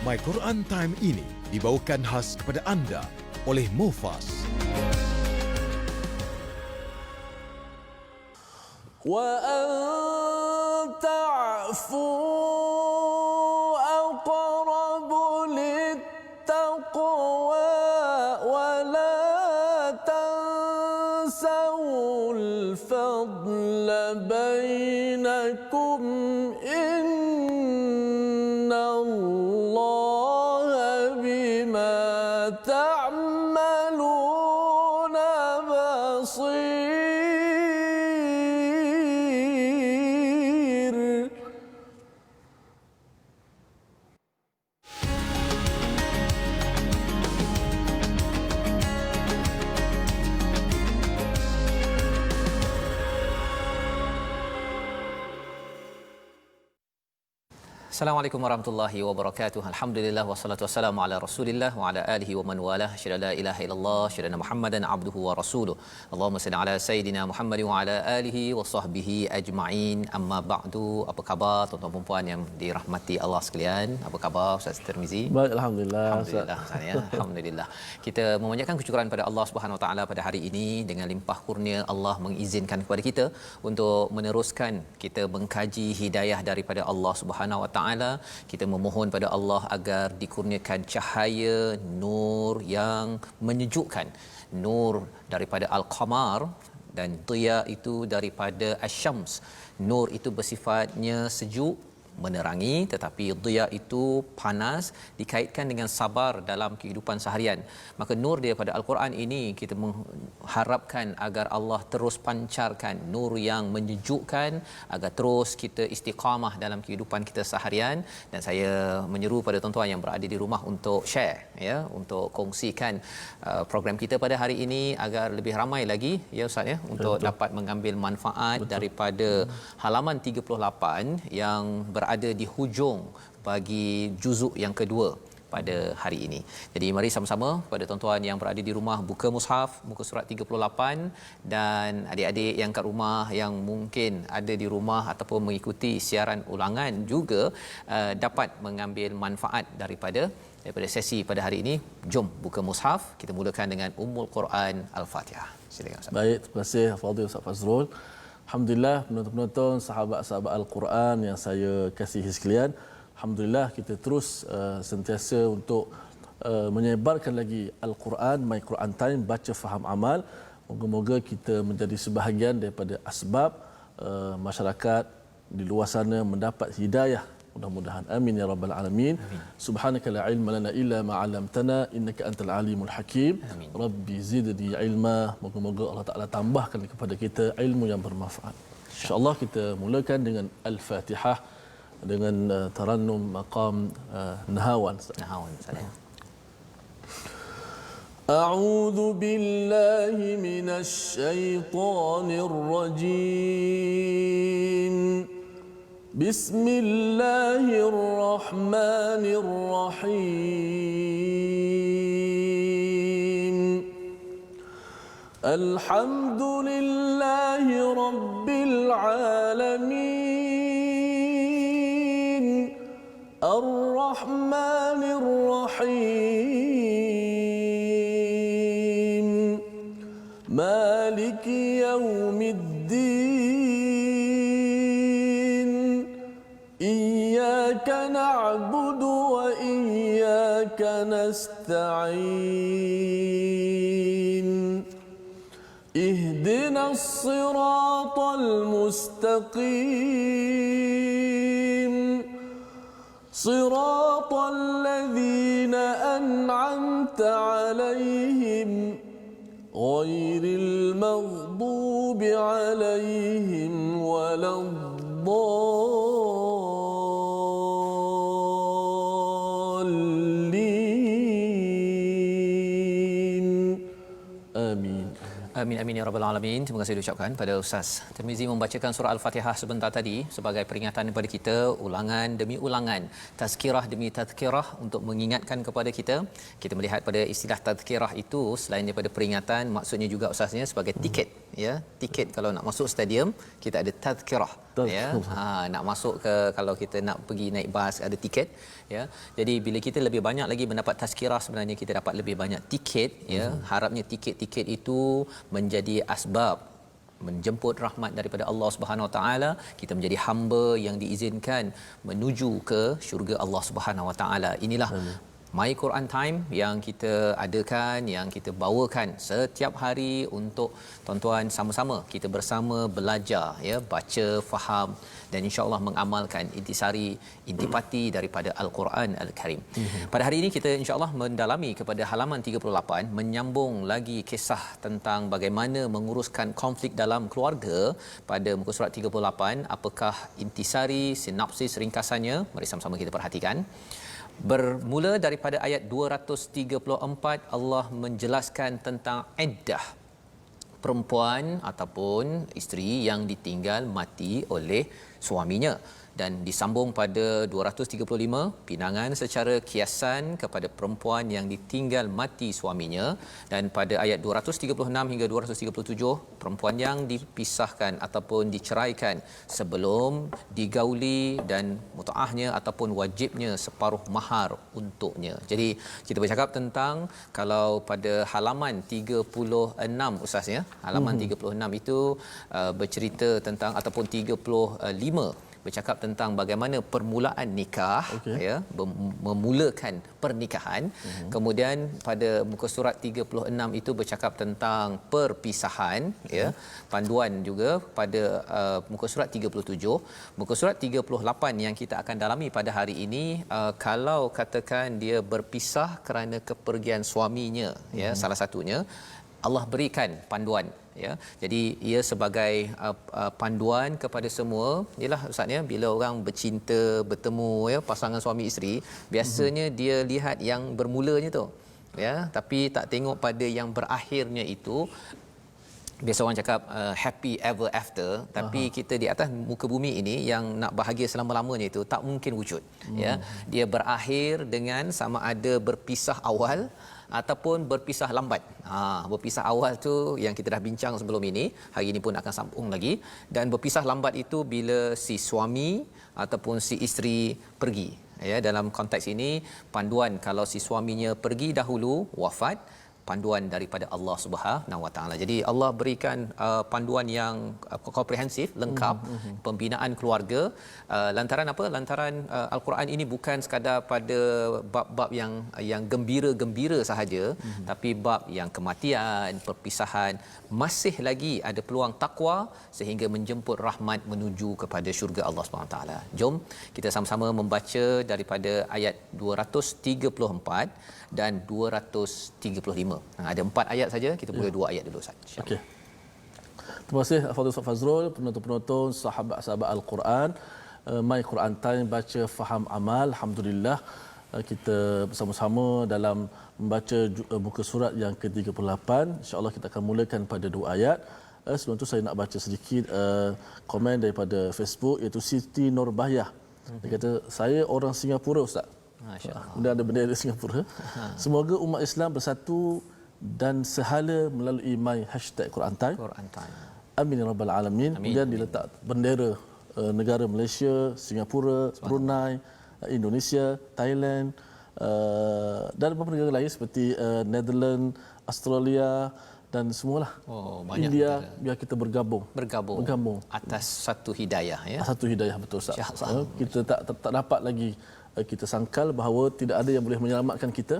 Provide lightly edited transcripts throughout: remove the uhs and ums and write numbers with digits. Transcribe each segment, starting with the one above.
My Quran Time ini dibawakan khas kepada anda oleh Mufas. Wa an ta'fu aqrabu littaqwa wa la tansawul fadla bainakum innallaha bima ta'maluna basir. Assalamualaikum warahmatullahi wabarakatuh. Alhamdulillah wassalatu wassalamu ala Rasulillah wa ala alihi wa man walah. Syada la ilaha illallah, syada Muhammadan abduhu wa rasuluh. Allahumma salli ala sayidina Muhammad wa ala alihi wa sahbihi ajma'in. Amma ba'du. Apa khabar tuan-tuan dan puan yang dirahmati Allah sekalian? Apa khabar Ustaz Tirmizi? Baik, alhamdulillah. Alhamdulillah Ustaz ya. Alhamdulillah. Kita memanjatkan kesyukuran pada Allah Subhanahu wa taala pada hari ini dengan limpah kurnia Allah mengizinkan kepada kita untuk meneruskan kita mengkaji hidayah daripada Allah Subhanahu wa taala. Kita memohon pada Allah agar dikurniakan cahaya nur yang menyejukkan, nur daripada al-qamar dan dhiya itu daripada asy-syams. Nur itu bersifatnya sejuk, menerangi, tetapi dhiya itu panas, dikaitkan dengan sabar dalam kehidupan seharian. Maka nur daripada al-Quran ini kita mengharapkan agar Allah terus pancarkan nur yang menyejukkan agar terus kita istiqamah dalam kehidupan kita seharian. Dan saya menyeru pada tuan-tuan yang berada di rumah untuk share ya, untuk kongsikan program kita pada hari ini agar lebih ramai lagi ya Ustaz ya, untuk dapat mengambil manfaat daripada halaman 38 yang berada di hujung bagi juzuk yang kedua pada hari ini. Jadi mari sama-sama pada tuan-tuan yang berada di rumah buka mushaf muka surat 38, dan adik-adik yang kat rumah yang mungkin ada di rumah ataupun mengikuti siaran ulangan juga dapat mengambil manfaat daripada sesi pada hari ini. Jom buka mushaf, kita mulakan dengan Ummul Quran Al-Fatihah. Silakan Ustaz. Baik, terima kasih Fadil Ustaz Fazrul. Alhamdulillah, penonton-penonton, sahabat-sahabat Al-Quran yang saya kasihi sekalian. Alhamdulillah kita terus sentiasa untuk menyebarkan lagi Al-Quran, My Quran Time, baca faham amal. Moga-moga kita menjadi sebahagian daripada asbab masyarakat di luar sana mendapat hidayah. Mudah-mudahan amin ya rabbal alamin. Subhanaka la ilma lana illa ma 'allamtana innaka antal alimul hakim. Amin. Rabbi zidni ilma. Moga-moga Allah Taala tambahkan kepada kita ilmu yang bermanfaat. Insya-Allah kita mulakan dengan Al-Fatihah dengan tarannum maqam Nahawan. Nahawan saya. A'udzu billahi minasy syaithanir rajim. بسم الله الرحمن الرحيم الحمد لله رب العالمين الرحمن الرحيم مالك يوم الدين إياك نعبد وإياك نستعين اهدنا الصراط المستقيم صراط الذين أنعمت عليهم غير المغضوب عليهم ولا الضالين آمين. Amin amin ya rabbal alamin. Terima kasih diucapkan pada Ustaz Tirmizi membacakan surah Al-Fatihah sebentar tadi sebagai peringatan kepada kita, ulangan demi ulangan, tazkirah demi tazkirah untuk mengingatkan kepada kita. Kita melihat pada istilah tazkirah itu selain daripada peringatan, maksudnya juga Ustaznya sebagai tiket ya. Tiket kalau nak masuk stadium kita ada tazkirah. Betul. ya. Nak masuk ke, kalau kita nak pergi naik bas ada tiket, ya. Jadi bila kita lebih banyak lagi mendapat tazkirah, sebenarnya kita dapat lebih banyak tiket, ya. Harapnya tiket-tiket itu menjadi asbab menjemput rahmat daripada Allah Subhanahu Wa Taala, kita menjadi hamba yang diizinkan menuju ke syurga Allah Subhanahu Wa Taala. Inilah My Quran Time yang kita adakan, yang kita bawakan setiap hari untuk tuan-tuan sama-sama kita bersama belajar, ya, baca, faham dan insya-Allah mengamalkan intisari intipati daripada Al-Quran Al-Karim. Pada hari ini kita insya-Allah mendalami kepada halaman 38, menyambung lagi kisah tentang bagaimana menguruskan konflik dalam keluarga pada muka surat 38. Apakah intisari, sinopsis ringkasannya? Mari sama-sama kita perhatikan. Bermula daripada ayat 234, Allah menjelaskan tentang iddah perempuan ataupun isteri yang ditinggal mati oleh suaminya, dan disambung pada 235, pinangan secara kiasan kepada perempuan yang ditinggal mati suaminya, dan pada ayat 236 hingga 237, perempuan yang dipisahkan ataupun diceraikan sebelum digauli dan mutaahnya ataupun wajibnya separuh mahar untuknya. Jadi kita bercakap tentang, kalau pada halaman 36 Ustaz, ya, halaman 36 itu bercerita tentang, ataupun 35 bercakap tentang bagaimana permulaan nikah, ya, memulakan pernikahan. Kemudian pada muka surat 36 itu bercakap tentang perpisahan, ya, panduan juga pada muka surat 37. Muka surat 38 yang kita akan dalami pada hari ini, kalau katakan dia berpisah kerana kepergian suaminya, ya, salah satunya, Allah berikan panduan, ya. Jadi ia sebagai panduan kepada semua. Yalah Ustaz, ya, bila orang bercinta, bertemu, ya, pasangan suami isteri, biasanya dia lihat yang bermulanya tu, ya, tapi tak tengok pada yang berakhirnya itu. Biasa orang cakap happy ever after, tapi kita di atas muka bumi ini yang nak bahagia selama-lamanya itu tak mungkin wujud, ya. Dia berakhir dengan sama ada berpisah awal ataupun berpisah lambat. Berpisah awal tu yang kita dah bincang sebelum ini, hari ini pun akan sambung lagi. Dan berpisah lambat itu bila si suami ataupun si isteri pergi, ya. Dalam konteks ini, panduan kalau si suaminya pergi dahulu, wafat, panduan daripada Allah Subhanahu Wa Taala. Jadi Allah berikan panduan yang komprehensif, lengkap, pembinaan keluarga. Lantaran apa? Lantaran Al-Quran ini bukan sekadar pada bab-bab yang gembira-gembira sahaja, tapi bab yang kematian, perpisahan, masih lagi ada peluang takwa sehingga menjemput rahmat menuju kepada syurga Allah Subhanahu Wa Taala. Jom kita sama-sama membaca daripada ayat 234 dan 235. Ada 4 ayat saja, kita boleh 2 ayat dulu Ustaz. Okey. Terima kasih Fadil Ustaz Fazrul, penonton-penonton, sahabat-sahabat Al-Quran. My Quran Time, baca, faham, amal. Alhamdulillah kita bersama-sama dalam membaca muka surat yang ke-38. Insya-Allah kita akan mulakan pada 2 ayat. Sebelum tu saya nak baca sedikit komen daripada Facebook, iaitu Siti Nurbahiyah. Dia kata, saya orang Singapura Ustaz. Masya-Allah. Kemudian ada bendera Singapura. Semoga umat Islam bersatu dan sehala melalui my #Quran Time. Amin ya rabbal alamin. Kemudian diletak bendera negara Malaysia, Singapura, Brunei, Indonesia, Thailand, dan beberapa negara lain seperti Netherlands, Australia dan semualah. Banyak India, negara. biar kita bergabung Atas satu hidayah, ya. Satu hidayah, betul Ustaz. Kita tak dapat lagi kita sangkal bahawa tidak ada yang boleh menyelamatkan kita,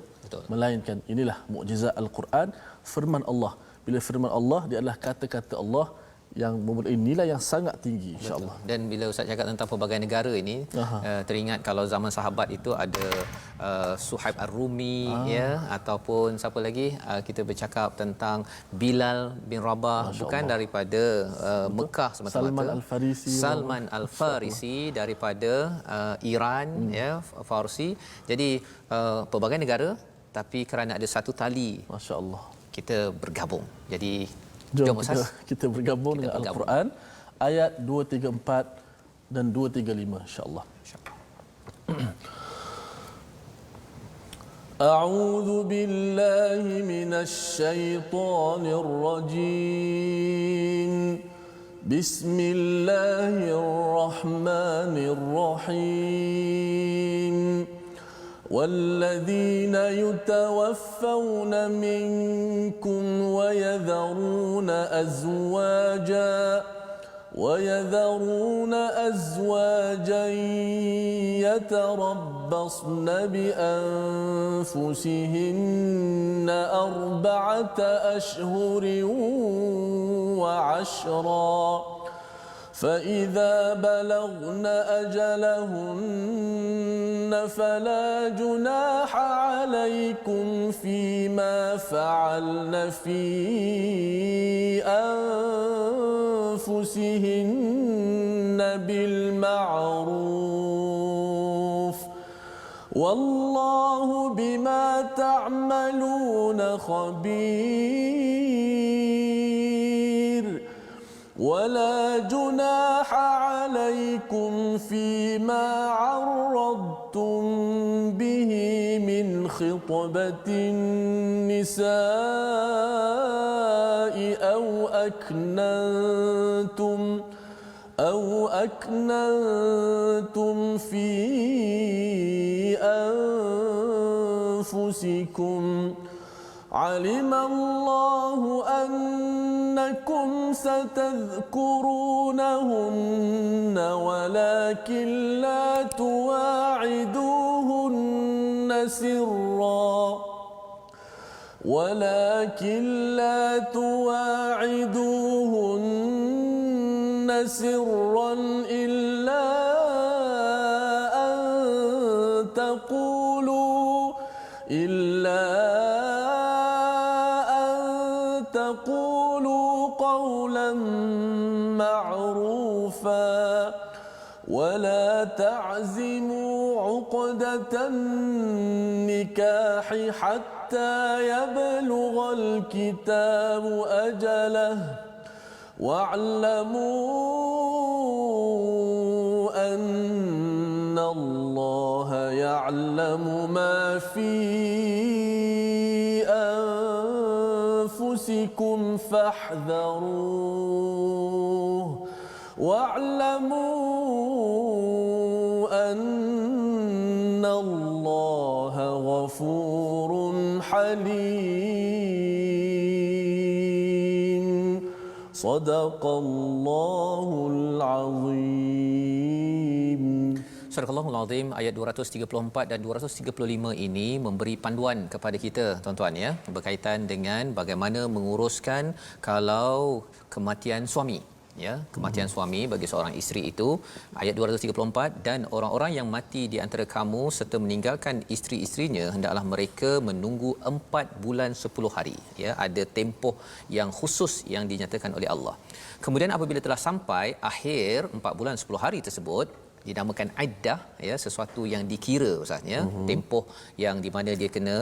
melainkan inilah mukjizat Al-Quran, firman Allah. Bila firman Allah, dia adalah kata-kata Allah yang mempunyai nilai yang sangat tinggi, insya-Allah. Dan bila Ustaz cakap tentang pelbagai negara ini, teringat kalau zaman sahabat itu ada Suhaib Ar-Rumi, ya, ataupun siapa lagi, kita bercakap tentang Bilal bin Rabah, bukan daripada Mekah semata-mata. Salman Al-Farisi daripada Iran, ya, Farsi. Jadi pelbagai negara, tapi kerana ada satu tali, masya-Allah, kita bergabung. Jadi jom kita bergabung dengan Al-Quran ayat 234 dan 235, insya-Allah. A'udzu billahi minasy syaithanir rajim. بسم الله الرحمن الرحيم والذين يتوفون منكم ويذرون أزواجا يتربصن بأنفسهن 4 أشهر وعشرا فإذا بلغن أجلهن فلا جناح عليكم فيما فعلن في أنفسهن بالمعروف والله بما تعملون خبير ولا جناح عليكم فيما عرضتم به من خطبة النساء أو أكننتم في أنفسكم علم الله أنكم ستذكرونهن ولكن لا تواعدوهن سرا إلا أن تقولوا قولا معروفا ولا تعزموا عقدة النكاح حتى يبلغ الكتاب أجله واعلموا أن الله يعلم ما في أنفسكم فاحذروه واعلموا أن الله غفور حليم صدق الله العظيم. Surahul Azim ayat 234 dan 235 ini memberi panduan kepada kita tuan-tuan ya, berkaitan dengan bagaimana menguruskan kalau kematian suami ya, kematian suami bagi seorang isteri itu. Ayat 234, dan orang-orang yang mati di antara kamu serta meninggalkan isteri-isterinya hendaklah mereka menunggu 4 bulan 10 hari ya, ada tempoh yang khusus yang dinyatakan oleh Allah. Kemudian apabila telah sampai akhir 4 bulan 10 hari tersebut, dinamakan iddah ya, sesuatu yang dikira ustaznya, tempoh yang di mana dia kena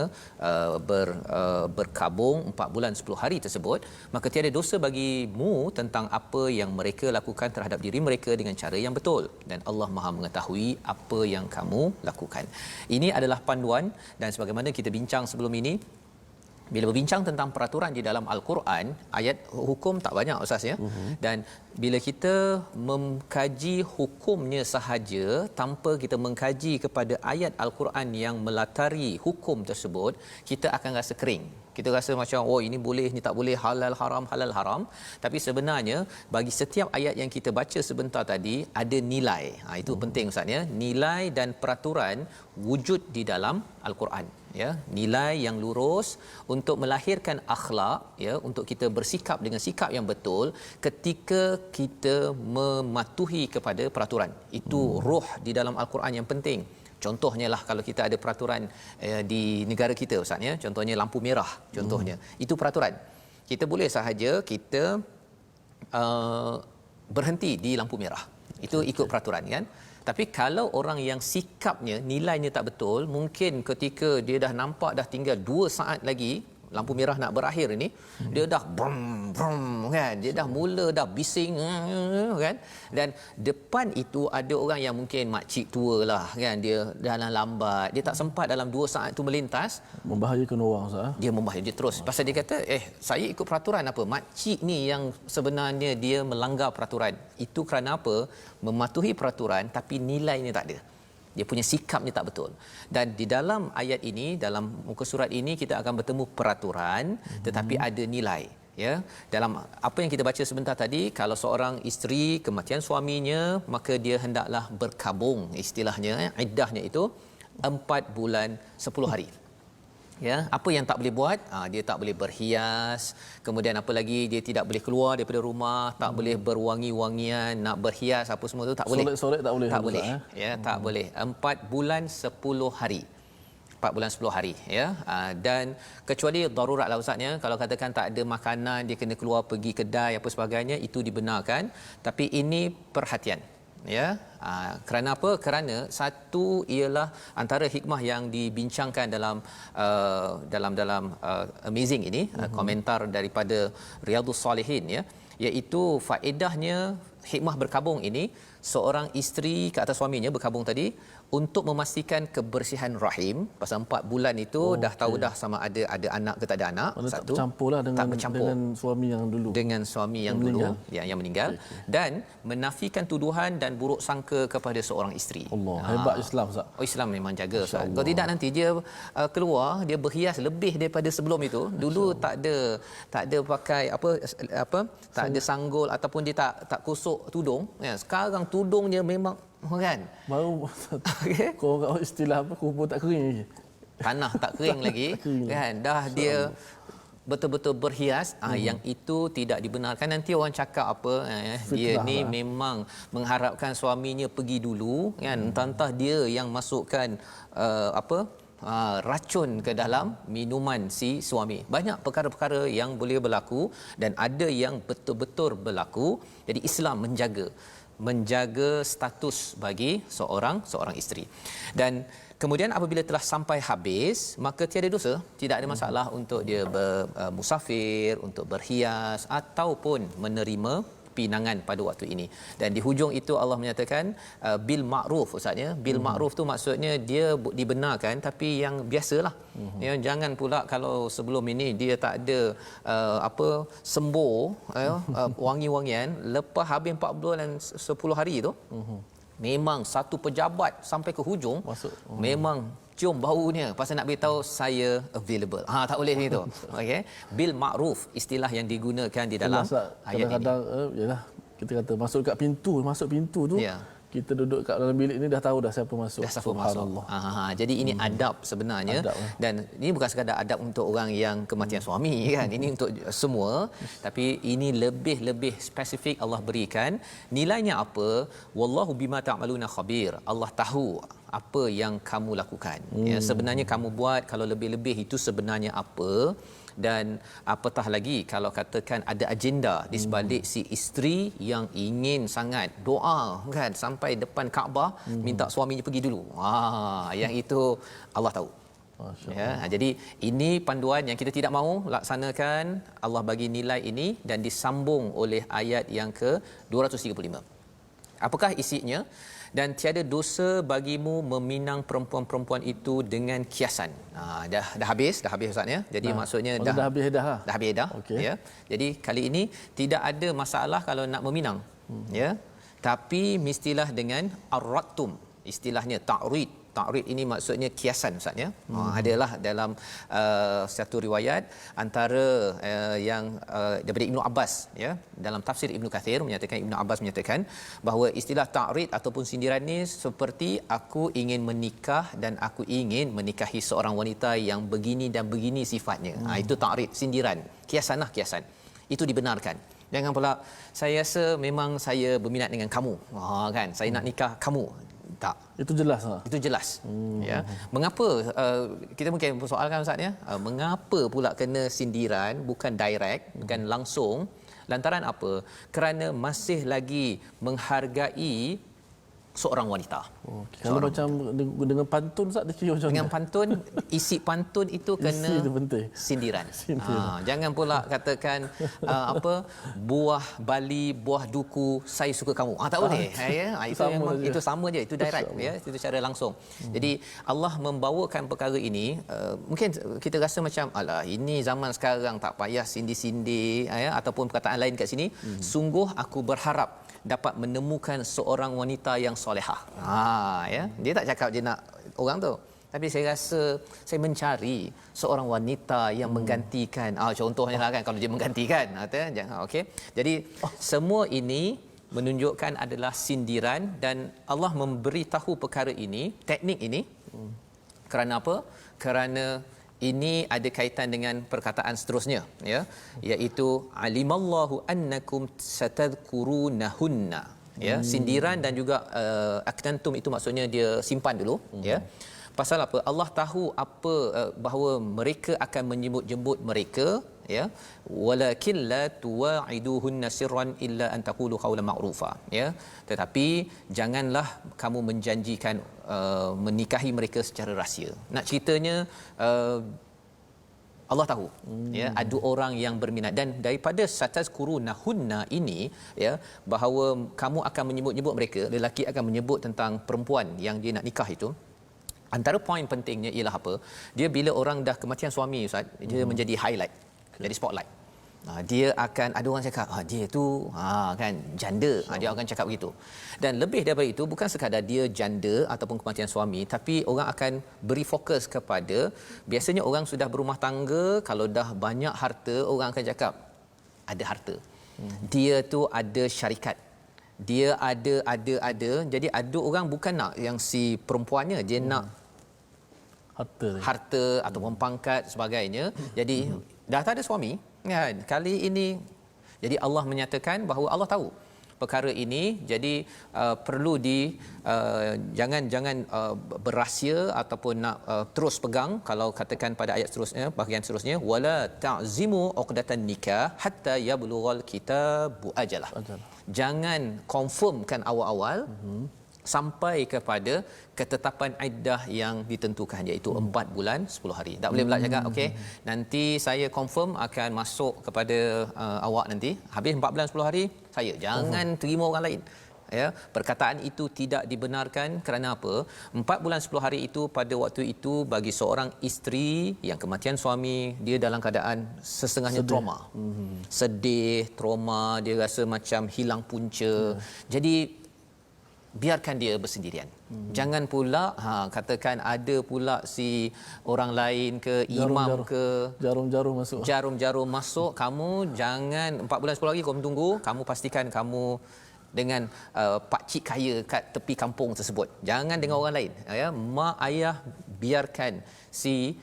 berkabung 4 bulan 10 hari tersebut, maka tiada dosa bagimu tentang apa yang mereka lakukan terhadap diri mereka dengan cara yang betul, dan Allah Maha mengetahui apa yang kamu lakukan. Ini adalah panduan, dan sebagaimana kita bincang sebelum ini, bila berbincang tentang peraturan di dalam Al-Quran, ayat hukum tak banyak ustaz ya. Dan bila kita mengkaji hukumnya sahaja tanpa kita mengkaji kepada ayat Al-Quran yang melatari hukum tersebut, kita akan rasa kering. Kita rasa macam oh ini boleh, ini tak boleh, halal haram. Tapi sebenarnya bagi setiap ayat yang kita baca sebentar tadi ada nilai. Itu penting ustaz ya. Nilai dan peraturan wujud di dalam Al-Quran ya, nilai yang lurus untuk melahirkan akhlak ya, untuk kita bersikap dengan sikap yang betul ketika kita mematuhi kepada peraturan. Itu roh di dalam Al-Quran yang penting. Contohnya lah kalau kita ada peraturan di negara kita ustaz ya, contohnya lampu merah contohnya, itu peraturan. Kita boleh sahaja kita berhenti di lampu merah, itu ikut peraturan kan. Tapi kalau orang yang sikapnya, nilainya tak betul, mungkin ketika dia dah nampak dah tinggal 2 saat lagi lampu merah nak berakhir ini, dia dah brum brum kan, dia dah mula dah bising kan. Dan depan itu ada orang yang mungkin makcik tua lah kan, dia dalam lambat, dia tak sempat dalam 2 saat tu melintas, Membahayakan orang Ustaz. dia membahaya dia terus. Pasal dia kata saya ikut peraturan apa, makcik ni yang sebenarnya dia melanggar peraturan. Itu kerana apa? Mematuhi peraturan tapi nilainya tak ada, dia punya sikapnya tak betul. Dan di dalam ayat ini, dalam muka surat ini, kita akan bertemu peraturan tetapi ada nilai. Ya, dalam apa yang kita baca sebentar tadi, kalau seorang isteri kematian suaminya, maka dia hendaklah berkabung, istilahnya iddahnya itu 4 bulan 10 hari. Ya, apa yang tak boleh buat? Dia tak boleh berhias. Kemudian apa lagi? Dia tidak boleh keluar daripada rumah, tak boleh berwangi-wangian, nak berhias apa semua tu tak boleh. Solat tak boleh. Tak boleh. Ya, tak boleh. 4 bulan 10 hari. 4 bulan 10 hari, ya. Dan kecuali darurat lah Ustaznya, kalau katakan tak ada makanan, dia kena keluar pergi kedai apa sebagainya, itu dibenarkan. Tapi ini perhatian, ya. Kerana apa? Kerana satu ialah antara hikmah yang dibincangkan dalam amazing ini, komentar daripada Riyadhus Salihin, ya, iaitu faedahnya hikmah berkabung ini, seorang isteri ke atas suaminya berkabung tadi untuk memastikan kebersihan rahim. Pasal 4 bulan itu dah tahu dah sama ada anak ke tak ada anak. Mana Satu, tak bercampurlah dengan suami yang dulu. Dengan suami yang dulu yang meninggal. Dan menafikan tuduhan dan buruk sangka kepada seorang isteri. Allah, hebat Islam Ustaz. Islam memang jaga Ustaz. Kalau tidak nanti dia keluar, dia berhias lebih daripada sebelum itu. Dulu tak ada pakai apa tak ada sanggul ataupun dia tak kosok tudung. Ya, sekarang tudungnya memang kan. Baru Okey. kau istilah apa, kubur tak kering lagi. Tanah tak kering lagi kan, dah dia betul-betul berhias. Yang itu tidak dibenarkan. Nanti orang cakap apa, dia ni lah. memang mengharapkan suaminya pergi dulu kan, entah-entah dia yang masukkan racun ke dalam minuman si suami. Banyak perkara-perkara yang boleh berlaku dan ada yang betul-betul berlaku. Jadi Islam menjaga status bagi seorang isteri. Dan kemudian apabila telah sampai habis, maka tiada dosa, tidak ada masalah untuk dia bermusafir, untuk berhias ataupun menerima pinangan pada waktu ini. Dan di hujung itu Allah menyatakan bil ma'ruf Ustaz, ya. Bil ma'ruf tu maksudnya dia dibenarkan tapi yang biasalah. Ya, jangan pula kalau sebelum ini dia tak ada sembur wangi-wangian, lepas habis 4 bulan 10 hari tu memang satu pejabat sampai ke hujung Masuk. memang cium baunya pasal nak beritahu saya available. Tak boleh gitu. Okey. Bil ma'ruf istilah yang digunakan di dalam ayat ini. Kadang-kadang yalah, kita kata masuk pintu tu. Ya. Kita duduk kat dalam bilik ni dah tahu dah siapa masuk. Subhanallah. Jadi ini adab sebenarnya. Adab, dan ini bukan sekadar adab untuk orang yang kematian suami kan. Ini untuk semua. Tapi ini lebih spesifik Allah berikan. Nilainya apa? Wallahu bima ta'maluna khabir. Allah tahu apa yang kamu lakukan. Ya, sebenarnya kamu buat kalau lebih-lebih itu sebenarnya apa? Dan apatah lagi kalau katakan ada agenda di sebalik si isteri yang ingin sangat doa kan sampai depan Kaabah minta suaminya pergi dulu. Yang itu Allah tahu. Ya, jadi ini panduan yang kita tidak mahu laksanakan. Allah bagi nilai ini dan disambung oleh ayat yang ke-235. Apakah isinya? Dan tiada dosa bagimu meminang perempuan-perempuan itu dengan kiasan. Dah habis Ustaz, ya. Jadi maksudnya dah habis dah. Dah habis dah. Okay. Ya. Jadi kali ini tidak ada masalah kalau nak meminang. Ya. Tapi mestilah dengan ar-rattum. Istilahnya ta'rid. Ta'rid ini maksudnya kiasan Ustaz, ya. Adalah dalam satu riwayat antara yang daripada Ibnu Abbas, ya. Dalam tafsir Ibnu Kathir Ibnu Abbas menyatakan bahawa istilah ta'rid ataupun sindiran ni seperti aku ingin menikah dan aku ingin menikahi seorang wanita yang begini dan begini sifatnya. Itu ta'rid, sindiran. Kiasanlah kiasan. Itu dibenarkan. Jangan pula saya rasa memang saya berminat dengan kamu. Kan, saya nak nikah kamu. Tak. Itu jelas. Itu jelas. Ya. Mengapa kita mungkin persoalkan Ustaz, ya? Mengapa pula kena sindiran bukan direct, bukan langsung? Lantaran apa? Kerana masih lagi menghargai seorang wanita. Okey. Kalau macam dengan pantun Ustaz, dia kira macam Dengan mana? pantun, isi pantun itu kena Isi tu penting. sindiran. Sindiran. Jangan pula katakan apa buah bali, buah duku, saya suka kamu. Tak boleh. Ya, itu sama memang saja. itu sama je, itu direct ya, itu secara langsung. Jadi Allah membawakan perkara ini, mungkin kita rasa macam alah ini zaman sekarang tak payah sindir-sindir ya, ataupun perkataan lain kat sini. Sungguh aku berharap dapat menemukan seorang wanita yang solehah. Ya. Dia tak cakap dia nak orang tu. Tapi saya rasa saya mencari seorang wanita yang menggantikan. Contohnya lah kan, kalau dia menggantikan, jangan okey. Jadi semua ini menunjukkan adalah sindiran, dan Allah memberitahu perkara ini, teknik ini kerana apa? Kerana ini ada kaitan dengan perkataan seterusnya ya, iaitu alimallahu annakum satadhkurunahunna ya. Sindiran dan juga aknantum itu maksudnya dia simpan dulu ya. Pasal apa? Allah tahu apa bahawa mereka akan menyebut-jebut mereka ya, walakin la tuwa'iduhunna sirran illa an taqulu qawlan ma'rufa ya. Tetapi janganlah kamu menjanjikan menikahi mereka secara rahsia. Nak ceritanya Allah tahu ya, ada orang yang berminat, dan daripada satazkurunahunna ini ya, bahawa kamu akan menyebut-nyebut mereka, lelaki akan menyebut tentang perempuan yang dia nak nikah itu. Antara poin pentingnya ialah apa? Dia bila orang dah kematian suami Ustaz, dia menjadi highlight, jadi spotlight. Dia akan ada orang cakap dia tu kan janda, dia akan cakap begitu. Dan lebih daripada itu, bukan sekadar dia janda ataupun kematian suami, tapi orang akan beri fokus kepada, biasanya orang sudah berumah tangga, kalau dah banyak harta, orang akan cakap ada harta. Dia tu ada syarikat, dia ada. Jadi ada orang bukan nak yang si perempuannya, dia nak harta ataupun pangkat sebagainya. Jadi dah tak ada suami kan, kali ini jadi Allah menyatakan bahawa Allah tahu perkara ini, jadi perlu jangan berrahsia ataupun nak terus pegang. Kalau katakan pada ayat seterusnya, bahagian seterusnya, wala ta'zimu uqdatan nikah hatta yablughal kitabu ajalah. Jangan confirmkan awal-awal sampai kepada ketetapan iddah yang ditentukan, iaitu 4 bulan 10 hari. Tak boleh pula cakap okey, nanti saya confirm akan masuk kepada awak nanti habis 4 bulan 10 hari saya. Jangan terima orang lain ya. Perkataan itu tidak dibenarkan. Kerana apa? 4 bulan 10 hari itu pada waktu itu bagi seorang isteri yang kematian suami, dia dalam keadaan setengahnya trauma. Sedih, trauma, dia rasa macam hilang punca. Jadi biarkan dia bersendirian. Jangan pula katakan ada pula si orang lain ke imam ke jarum-jarum masuk. Kamu jangan 4 bulan 10 hari kamu tunggu, kamu pastikan kamu dengan pak cik kaya kat tepi kampung tersebut. Jangan dengan orang lain ya. Mak ayah biarkan si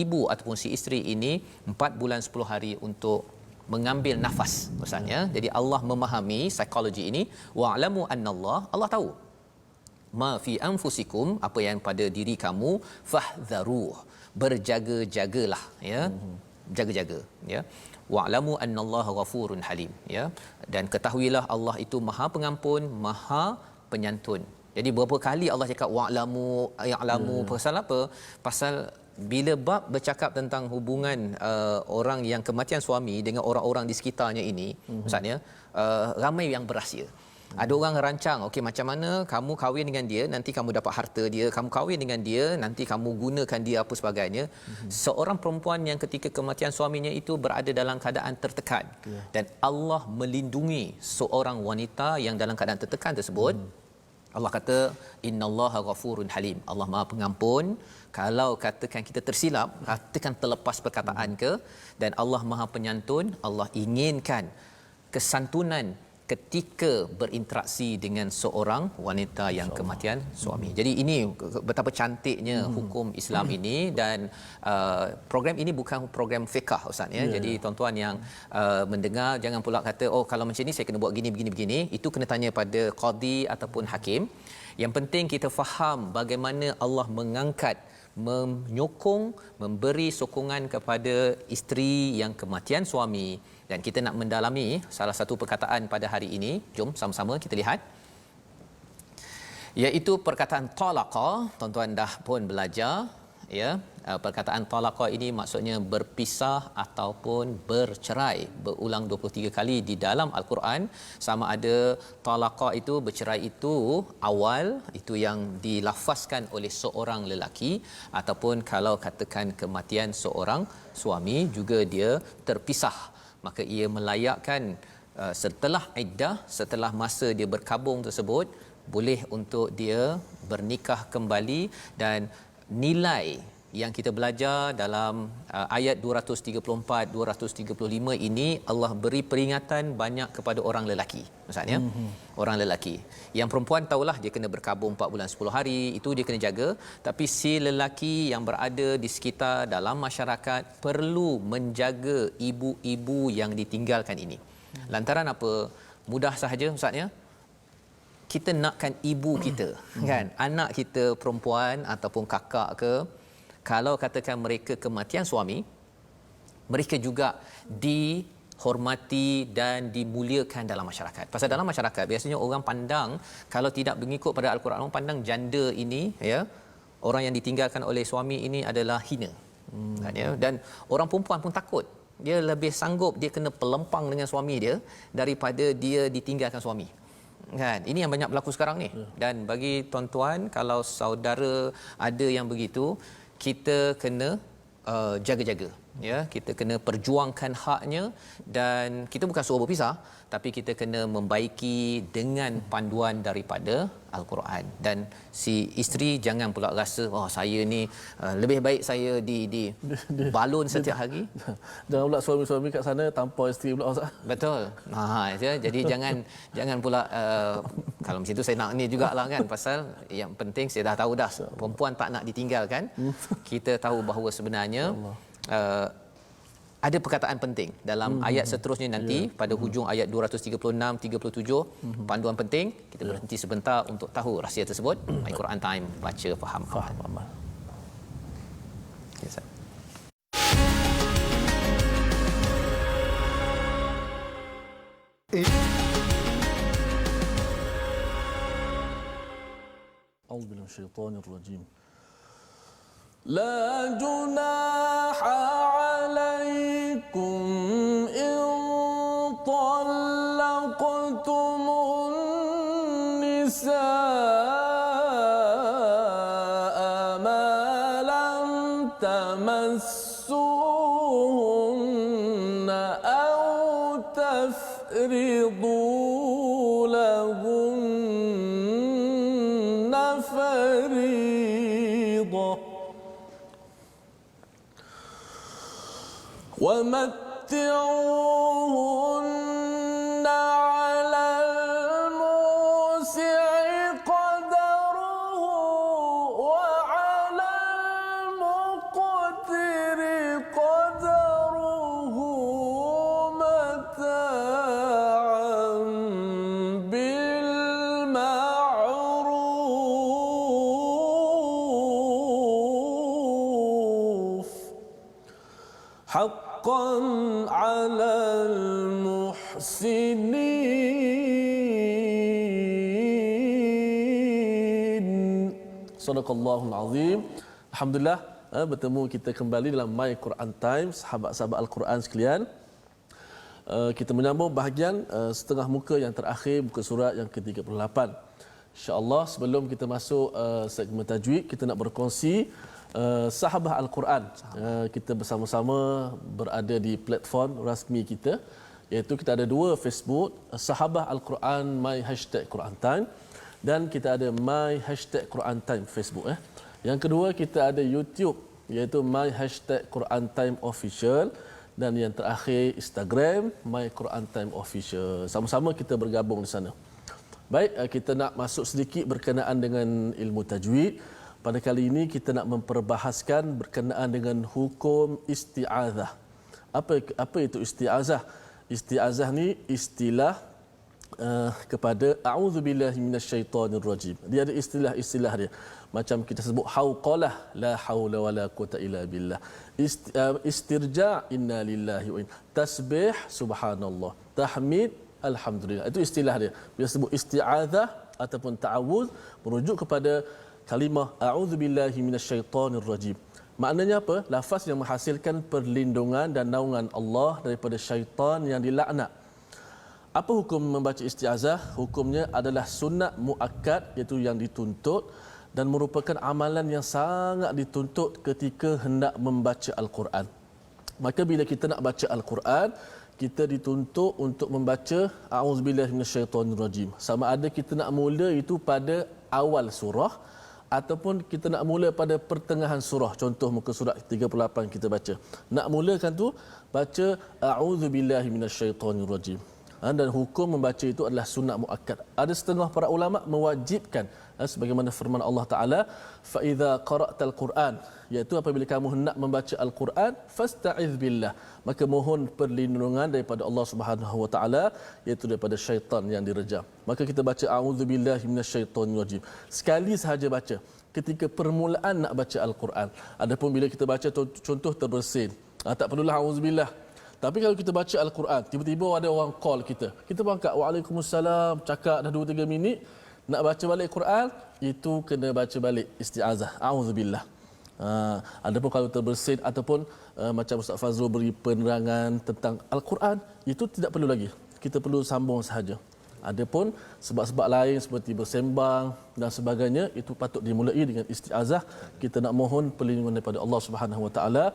ibu ataupun si isteri ini 4 bulan 10 hari untuk mengambil nafas maksudnya. Jadi Allah memahami psikologi ini. Wa'lamu annallaha, Allah tahu ma fi anfusikum, apa yang pada diri kamu, fahdharuh, berjaga-jagalah ya. Jaga-jaga ya. Wa'lamu annallaha ghafurun halim ya. Dan ketahuilah Allah itu Maha Pengampun, Maha Penyantun. Jadi berapa kali Allah cakap ya'lamu, pasal apa? Pasal bila bab bercakap tentang hubungan orang yang kematian suami dengan orang-orang di sekitarnya ini, maksudnya ramai yang berahsia. Ada orang rancang, okey macam mana kamu kahwin dengan dia, nanti kamu dapat harta dia, kamu kahwin dengan dia, nanti kamu gunakan dia apa sebagainya. Seorang perempuan yang ketika kematian suaminya itu berada dalam keadaan tertekan, dan Allah melindungi seorang wanita yang dalam keadaan tertekan tersebut. Allah kata innallaha ghafurun halim, Allah Maha Pengampun. Kalau katakan kita tersilap, katakan terlepas perkataan ke, dan Allah Maha Penyantun. Allah inginkan kesantunan ketika berinteraksi dengan seorang wanita yang kematian suami. Jadi ini betapa cantiknya hukum Islam ini. Dan program ini bukan program fiqh Ustaz ya. Jadi tuan-tuan yang mendengar jangan pula kata kalau macam ni saya kena buat begini. Itu kena tanya pada qadi ataupun hakim. Yang penting kita faham bagaimana Allah mengangkat, menyokong, memberi sokongan kepada isteri yang kematian suami. Dan kita nak mendalami salah satu perkataan pada hari ini. Jom sama-sama kita lihat. Iaitu perkataan talaqa, tuan-tuan dah pun belajar ya. Perkataan talaqa ini maksudnya berpisah ataupun bercerai, berulang 23 kali di dalam al-Quran. Sama ada talaqa itu bercerai itu awal, itu yang dilafazkan oleh seorang lelaki, ataupun kalau katakan kematian seorang suami juga dia terpisah, maka ia melayakkan setelah iddah, setelah masa dia berkabung tersebut, boleh untuk dia bernikah kembali. Dan nilai yang kita belajar dalam ayat 234 235 ini, Allah beri peringatan banyak kepada orang lelaki. Maksudnya orang lelaki. Yang perempuan tahulah dia kena berkabung 4 bulan 10 hari, itu dia kena jaga. Tapi si lelaki yang berada di sekitar dalam masyarakat perlu menjaga ibu-ibu yang ditinggalkan ini. Lantaran apa? Mudah sahaja Ustaznya, kita nakkan ibu kita kan, anak kita perempuan ataupun kakak ke, kalau katakan mereka kematian suami, mereka juga dihormati dan dimuliakan dalam masyarakat. Pasal dalam masyarakat biasanya orang pandang, kalau tidak mengikut pada al-Quran, orang pandang janda ini ya, orang yang ditinggalkan oleh suami ini adalah hina. Kan, ya? Dan orang perempuan pun takut. Dia lebih sanggup dia kena pelempang dengan suami dia daripada dia ditinggalkan suami. Kan, ini yang banyak berlaku sekarang ni. Dan bagi tuan-tuan, kalau saudara ada yang begitu, kita kena jaga-jaga ya, kita kena perjuangkan haknya. Dan kita bukan suruh berpisah, tapi kita kena membaiki dengan panduan daripada al-Quran. Dan si isteri jangan pula rasa saya ni lebih baik saya di balon setiap hari. Jangan pula suami-suami kat sana tanpa isteri pula Ustaz. Betul. Jadi jangan pula kalau macam tu saya nak ni jugalah kan, pasal yang penting saya dah tahu dah perempuan tak nak ditinggalkan. Kita tahu bahawa sebenarnya ada perkataan penting dalam ayat seterusnya nanti pada hujung ayat 236 37, panduan penting. Kita berhenti sebentar untuk tahu rahsia tersebut. My Quran Time, baca faham amal. Yes, أعوذ بالله من الشيطان الرجيم. لا جناح عليكم إن طلقتم النساء ما لم تمسوهن أو تفرضوا لهن فريضة ومتعوهن على الموسع قدره وعلى المقتر قدره متاعا بالمعروف حقا على المحسنين. Sadaqallahul Azim. Alhamdulillah, bertemu kita kembali dalam My Quran Time, sahabat-sahabat Al-Quran sekalian. Kita menyambung bahagian setengah muka yang terakhir, muka surat yang ke-38. InsyaAllah sebelum kita masuk segmen tajwid, kita nak berkongsi sahabat Al-Quran. Kita bersama-sama berada di platform rasmi kita, iaitu kita ada 2 Facebook, sahabat Al-Quran My Hashtag Quran Time, dan kita ada My Hashtag Quran Time Facebook. Yang kedua, kita ada YouTube, iaitu My Hashtag Quran Time Official, dan yang terakhir Instagram My Quran Time Official. Sama-sama kita bergabung di sana. Baik, kita nak masuk sedikit berkenaan dengan ilmu tajwid. Pada kali ini kita nak memperbahaskan berkenaan dengan hukum isti'azah. Apa itu isti'azah? Isti'azah ni istilah kepada a'udzubillahi minasyaitonirrajim. Dia ada istilah-istilah dia. Macam kita sebut hauqalah, la haula wala quwata illa billah. Istirja, inna lillahi wa inna. Tasbih, subhanallah. Tahmid, alhamdulillah. Itu istilah dia. Bila sebut isti'azah, ataupun ta'awuz merujuk kepada kalimah a'udzubillahi minasyaitonirrajim. Maknanya apa? Lafaz yang menghasilkan perlindungan dan naungan Allah daripada syaitan yang dilaknat. Apa hukum membaca isti'azah? Hukumnya adalah sunat muakkad, iaitu yang dituntut dan merupakan amalan yang sangat dituntut ketika hendak membaca Al-Quran. Maka bila kita nak baca Al-Quran, kita dituntut untuk membaca a'udzubillahi minasyaitonirrajim. Sama ada kita nak mula itu pada awal surah ataupun kita nak mula pada pertengahan surah. Contoh muka surat 38 kita baca. Nak mulakan tu baca a'udzubillahi minasyaitonirrajim. Dan hukum membaca itu adalah sunat muakkad. Ada setengah para ulama mewajibkan sebagaimana firman Allah Taala, fa idza qara'tal Quran, iaitu apabila kamu hendak membaca Al-Quran, fasta'iz billah, maka mohon perlindungan daripada Allah Subhanahu wa taala, iaitu daripada syaitan yang direjam. Maka kita baca a'udzubillahi minasyaitonirrajim. Sekali sahaja baca ketika permulaan nak baca Al-Quran. Adapun bila kita baca contoh terbersin, tak perlulah a'udzubillah. Tapi kalau kita baca Al-Quran, tiba-tiba ada orang call kita. Kita berangkat, waalaikumsalam, cakap dah 2-3 minit, nak baca balik Quran, itu kena baca balik isti'azah. A'udzubillah. Adapun kalau terbersin ataupun macam Ustaz Fazrul beri penerangan tentang Al-Quran, itu tidak perlu lagi. Kita perlu sambung sahaja. Adapun sebab-sebab lain seperti bersembang dan sebagainya, itu patut dimulai dengan isti'azah. Kita nak mohon perlindungan daripada Allah Subhanahu Wa Taala,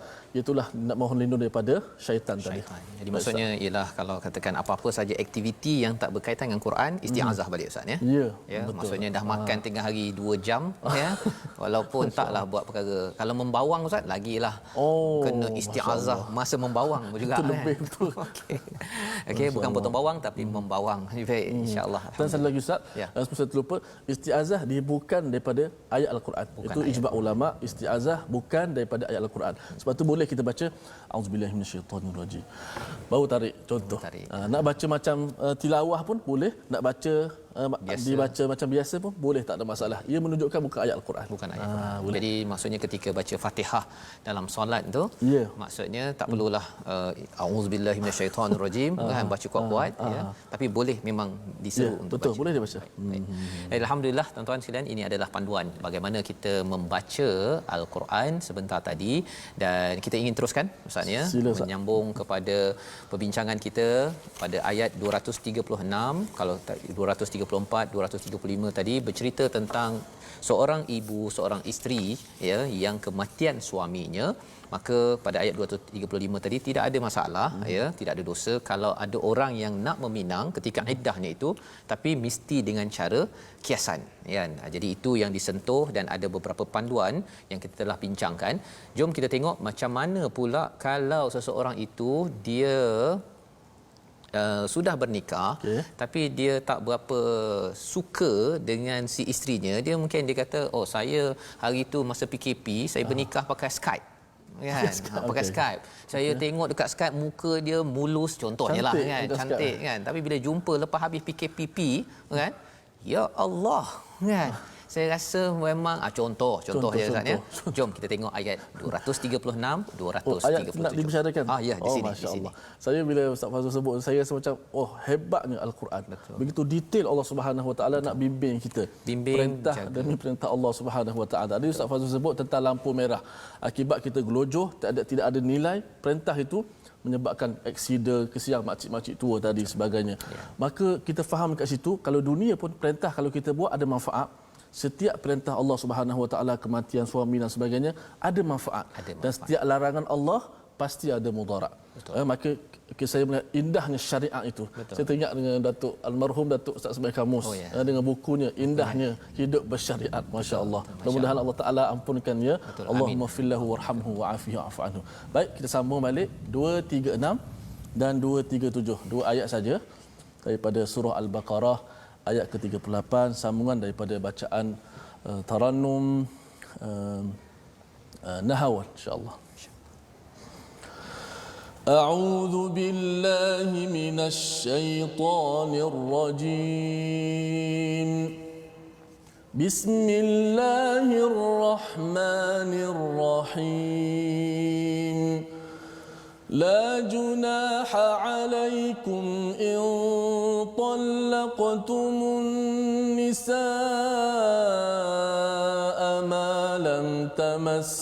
itulah nak mohon lindung daripada syaitan tadi. Jadi maksudnya ialah kalau katakan apa-apa saja aktiviti yang tak berkaitan dengan Quran, isti'azah balik Ustaz ya. Ya, betul. Maksudnya dah makan tengah hari 2 jam ya. Walaupun taklah buat perkara. Kalau membawang Ustaz lagilah. Kena isti'azah masa membawang juga itu lebih betul. Okey, bukan potong bawang tapi membawang. Baik, insya-Allah. Dan satu lagi Ustaz, sebelum saya terlupa, isti'azah dia bukan daripada ayat Al-Quran. Itu ijma' ulama, isti'azah bukan daripada ayat Al-Quran. Sebab tu boleh kita baca auzubillahi minasyaitonirrajim. Baru tarik contoh. Nak baca macam tilawah pun boleh, nak baca dibaca macam biasa pun boleh, tak ada masalah. Ia menunjukkan bukan ayat Al-Quran. Bukan ayat Al-Quran. Jadi maksudnya ketika baca Fatihah dalam solat tu, maksudnya tak perlulah auzubillahi minasyaitonirrajim kan, baca kuat-kuat ya. Tapi boleh memang diseru untuk betul, baca. boleh dibaca. Alhamdulillah tuan-tuan sekalian, ini adalah panduan bagaimana kita membaca Al-Quran sebentar tadi, dan kita ingin teruskan Ustaz ya, menyambung kepada perbincangan kita pada ayat 236. Kalau 234, 235 tadi bercerita tentang seorang ibu, seorang isteri ya yang kematian suaminya. Maka pada ayat 235 tadi tidak ada masalah ya, tidak ada dosa kalau ada orang yang nak meminang ketika iddahnya itu, tapi mesti dengan cara kiasan kan. Jadi itu yang disentuh dan ada beberapa panduan yang kita telah bincangkan. Jom kita tengok macam mana pula kalau seseorang itu dia sudah bernikah, tapi dia tak berapa suka dengan si isterinya. Dia mungkin dia kata, oh saya hari itu masa PKP saya bernikah pakai Skype kan, pakai Skype. Saya tengok dekat Skype muka dia mulus contohnya cantik, lah kan, cantik kan. Tapi bila jumpa lepas habis PKP kan, ya Allah kan, saya rasa memang contoh je Ustaz ya. Jom kita tengok ayat 236 237. Ayat nak dibicarakan. Ya, di sini, masya-Allah. Saya bila Ustaz Fazrul sebut, saya rasa macam hebatnya Al-Quran. Begitu detail Allah Subhanahu Wa Taala nak bimbing kita. Perintah demi perintah Allah Subhanahu Wa Taala. Tadi Ustaz Fazrul sebut tentang lampu merah. Akibat kita gelojoh, tidak ada nilai, perintah itu menyebabkan aksiden, kesian makcik-makcik tua tadi sebagainya. Maka kita faham kat situ, kalau dunia pun perintah kalau kita buat ada manfaat. Setiap perintah Allah Subhanahu Wa Taala, kematian suami dan sebagainya, ada manfaat. Dan setiap larangan Allah pasti ada mudarat. Maka saya melihat indahnya syariat itu. Saya teringat dengan Datuk almarhum Datuk Ustaz Semaih Kamus dengan bukunya Indahnya Hidup Bersyariat. Masya-Allah. Mudah-mudahan Allah Taala ampunkannya. Allahumma fillahu warhamhu wa'afihi wa'fu anhu. Baik, kita sambung balik 236 dan 237. 2 ayat saja daripada surah Al-Baqarah ayat ke-38, sambungan daripada bacaan Tarannum Nahawan, insya-Allah. A'udzu billahi minasy syaithanir rajim. Bismillahirrahmanirrahim. لا جناح عليكم إن طلقتم النساء النساء ما لم تمسوهن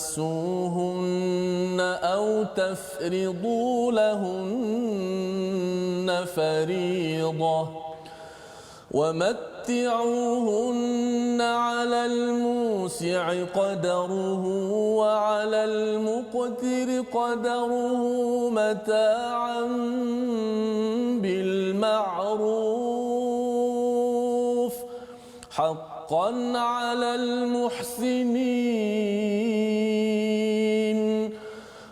أو تفرضوا لهن فريضة ومتعوهن على الموسع قدره وعلى المقتر قدره متاعا بالمعروف حقا على المحسنين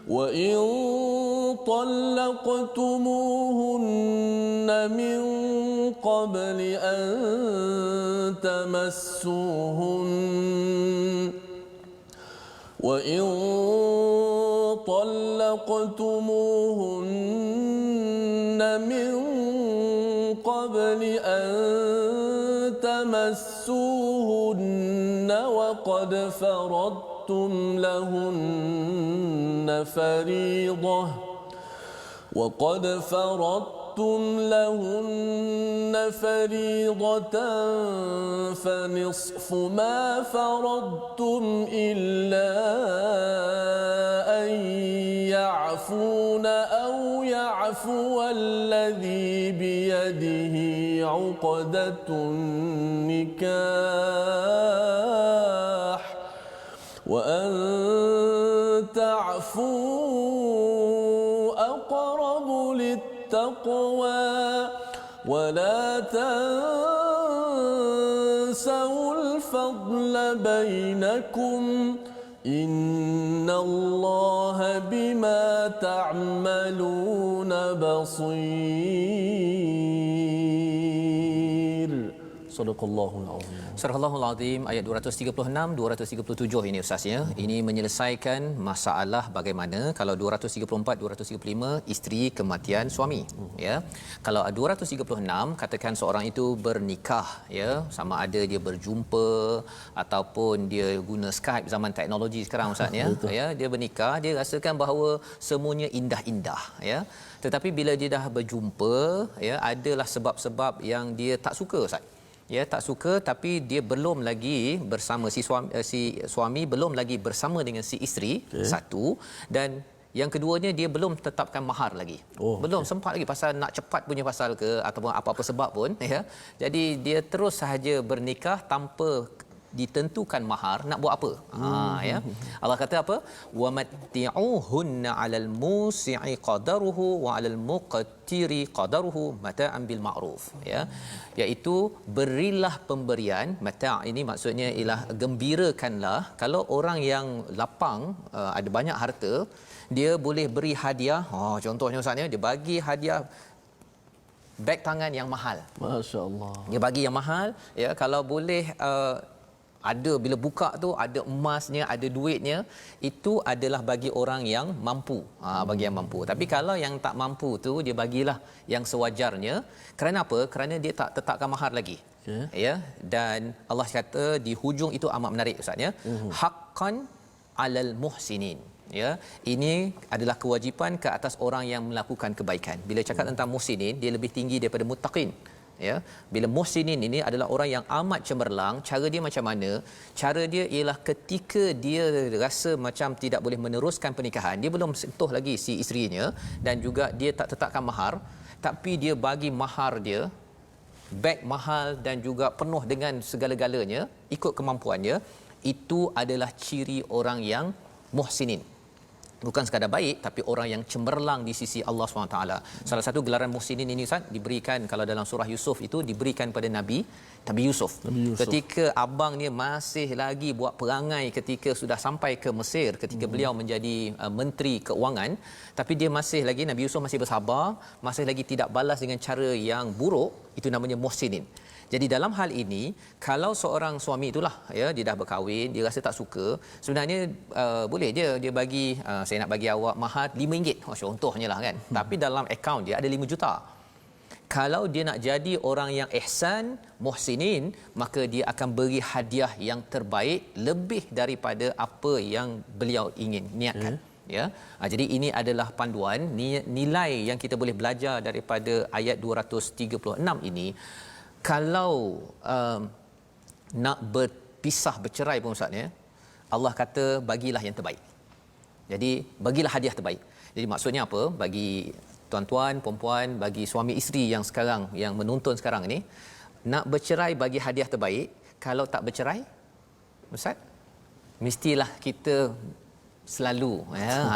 وإن طلقتموهن من قبل أن تمسوهن وإن طلقتموهن من قبل أن تمسوهن وقد فرضتم لهن فريضة فنصف ما فرضتم إلا أن يعفون أو يعفو الذي بيده عقدة النكاح وأن تعفوا أقرب للتقوى ولا تنسوا الفضل بينكم إن الله بما تعملون بصير. Sadaqallahul Azim. Surah Al-Azim ayat 236 237 ini Ustaz ya. Ini menyelesaikan masalah bagaimana kalau 234 235 isteri kematian suami ya. Kalau 236 katakan seorang itu bernikah ya, sama ada dia berjumpa ataupun dia guna Skype zaman teknologi sekarang Ustaz ya. Ya, dia bernikah, dia rasakan bahawa semuanya indah-indah ya. Tetapi bila dia dah berjumpa ya, adalah sebab-sebab yang dia tak suka Ustaz. Ya, tak suka, tapi dia belum lagi bersama si suami belum lagi bersama dengan si isteri, satu, dan yang keduanya dia belum tetapkan mahar lagi. Belum sempat lagi pasal nak cepat punya pasal ke ataupun apa-apa sebab pun ya. Jadi dia terus sahaja bernikah tanpa ditentukan mahar, nak buat apa? Ya. Allah kata apa? Wa matti'uhunna 'alal musi'i qadaruhu wa 'alal muqtiri qadaruhu mata'an bil ma'ruf ya. Iaitu berilah pemberian, mata' ini maksudnya ialah gembirakanlah. Kalau orang yang lapang, ada banyak harta, dia boleh beri hadiah. Contohnya Ustaz ya, dia bagi hadiah beg tangan yang mahal. Masya-Allah. Dia bagi yang mahal ya, kalau boleh ada bila buka tu ada emasnya, ada duitnya, itu adalah bagi orang yang mampu. Bagi yang mampu. Tapi kalau yang tak mampu tu dia bagilah yang sewajarnya. Kerana apa? Kerana dia tak tetapkan mahar lagi. Ya, dan Allah kata di hujung itu amat menarik Ustaz ya. Haqqan 'alal muhsinin. Ya, ini adalah kewajipan ke atas orang yang melakukan kebaikan. Bila cakap tentang muhsinin, dia lebih tinggi daripada muttaqin. Ya, bila muhsinin ini adalah orang yang amat cemerlang. Cara dia macam mana? Cara dia ialah ketika dia rasa macam tidak boleh meneruskan pernikahan, dia belum sentuh lagi si isterinya dan juga dia tak tetapkan mahar, tapi dia bagi mahar dia, beg mahal dan juga penuh dengan segala-galanya ikut kemampuannya. Itu adalah ciri orang yang muhsinin. Bukan sekadar baik, tapi orang yang cemerlang di sisi Allah SWT. Salah satu gelaran muhsinin ini Ustaz diberikan, kalau dalam surah Yusuf itu diberikan pada Nabi Yusuf. Ketika abangnya masih lagi buat perangai ketika sudah sampai ke Mesir, ketika beliau menjadi menteri keuangan, tapi dia masih lagi, Nabi Yusuf masih bersabar, masih lagi tidak balas dengan cara yang buruk. Itu namanya muhsinin. Jadi dalam hal ini, kalau seorang suami itulah ya, dia dah berkahwin, dia rasa tak suka, sebenarnya boleh dia bagi, saya nak bagi awak mahar RM5, contohnya lah kan. Tapi dalam akaun dia ada 5 juta. Kalau dia nak jadi orang yang ihsan, muhsinin, maka dia akan beri hadiah yang terbaik lebih daripada apa yang beliau ingin niatkan. Ya. Jadi ini adalah panduan nilai yang kita boleh belajar daripada ayat 236 ini. Kalau nak berpisah bercerai pun Ustaz ya, Allah kata bagilah yang terbaik. Jadi bagilah hadiah terbaik. Jadi maksudnya apa? Bagi tuan-tuan, perempuan, bagi suami isteri yang sekarang yang menonton sekarang ni, nak bercerai bagi hadiah terbaik. Kalau tak bercerai, Ustaz, mestilah kita selalu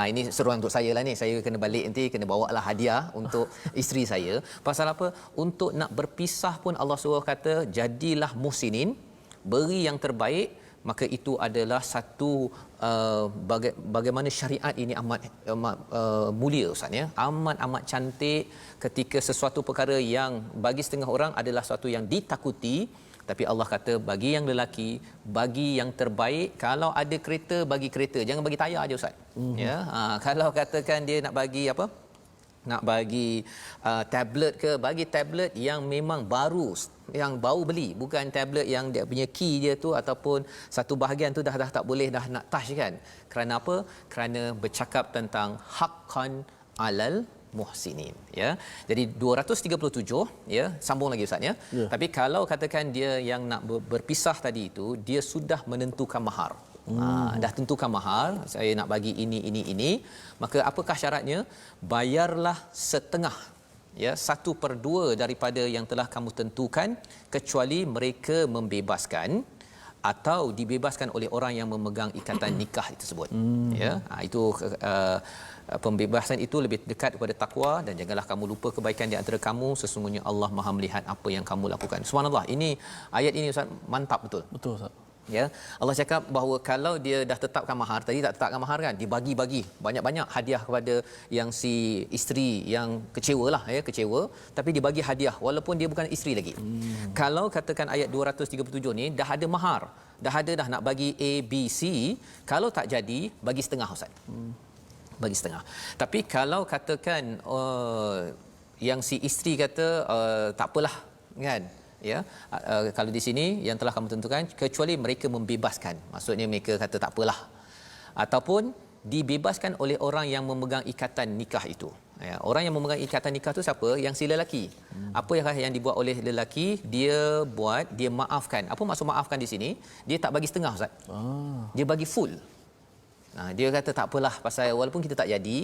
ini seruan untuk saya lah ni, saya kena balik nanti kena bawa lah hadiah untuk isteri saya. Pasal apa? Untuk nak berpisah pun Allah suruh kata jadilah muhsinin, beri yang terbaik. Maka itu adalah satu bagaimana syariat ini amat mulia Ustaz ya, amat cantik ketika sesuatu perkara yang bagi setengah orang adalah sesuatu yang ditakuti, tapi Allah kata bagi yang lelaki bagi yang terbaik. Kalau ada kereta bagi kereta, jangan bagi tayar aja Ustaz. Ya, kalau katakan dia nak bagi apa, nak bagi tablet ke, bagi tablet yang memang baru, yang baru beli, bukan tablet yang dia punya key dia tu ataupun satu bahagian tu dah tak boleh dah nak touch kan. Kerana apa? Kerana bercakap tentang haqqan alal muhsinin ya. Jadi 237 ya, sambung lagi Ustaz ya. Tapi kalau katakan dia yang nak berpisah tadi itu, dia sudah menentukan mahar. Dah tentukan mahar, saya nak bagi ini, maka apakah syaratnya? Bayarlah setengah ya, 1/2 daripada yang telah kamu tentukan, kecuali mereka membebaskan atau dibebaskan oleh orang yang memegang ikatan nikah tersebut. Ya, itu pembebasan itu lebih dekat kepada takwa. Dan janganlah kamu lupa kebaikan di antara kamu, sesungguhnya Allah Maha melihat apa yang kamu lakukan. Subhanallah, ini ayat ini Ustaz mantap betul. Betul Ustaz. Ya, Allah cakap bahawa kalau dia dah tetapkan mahar, tadi tak tetapkan mahar kan, dibagi-bagi banyak-banyak hadiah kepada yang si isteri yang kecewalah ya, kecewa, tapi dibagi hadiah walaupun dia bukan isteri lagi. Kalau katakan ayat 237 ni dah ada mahar, dah nak bagi A B C, kalau tak jadi bagi setengah Ustaz. Bagi setengah. Tapi kalau katakan yang si isteri kata tak apalah kan, ya, kalau di sini yang telah kamu tentukan, kecuali mereka membebaskan, maksudnya mereka kata tak apalah, ataupun dibebaskan oleh orang yang memegang ikatan nikah itu ya. Orang yang memegang ikatan nikah itu siapa? Yang si lelaki. Apa yang dibuat oleh lelaki? Dia buat, dia maafkan. Apa maksud maafkan di sini? Dia tak bagi setengah Ustaz. Dia bagi full. Dia kata tak apalah, pasal walaupun kita tak jadi,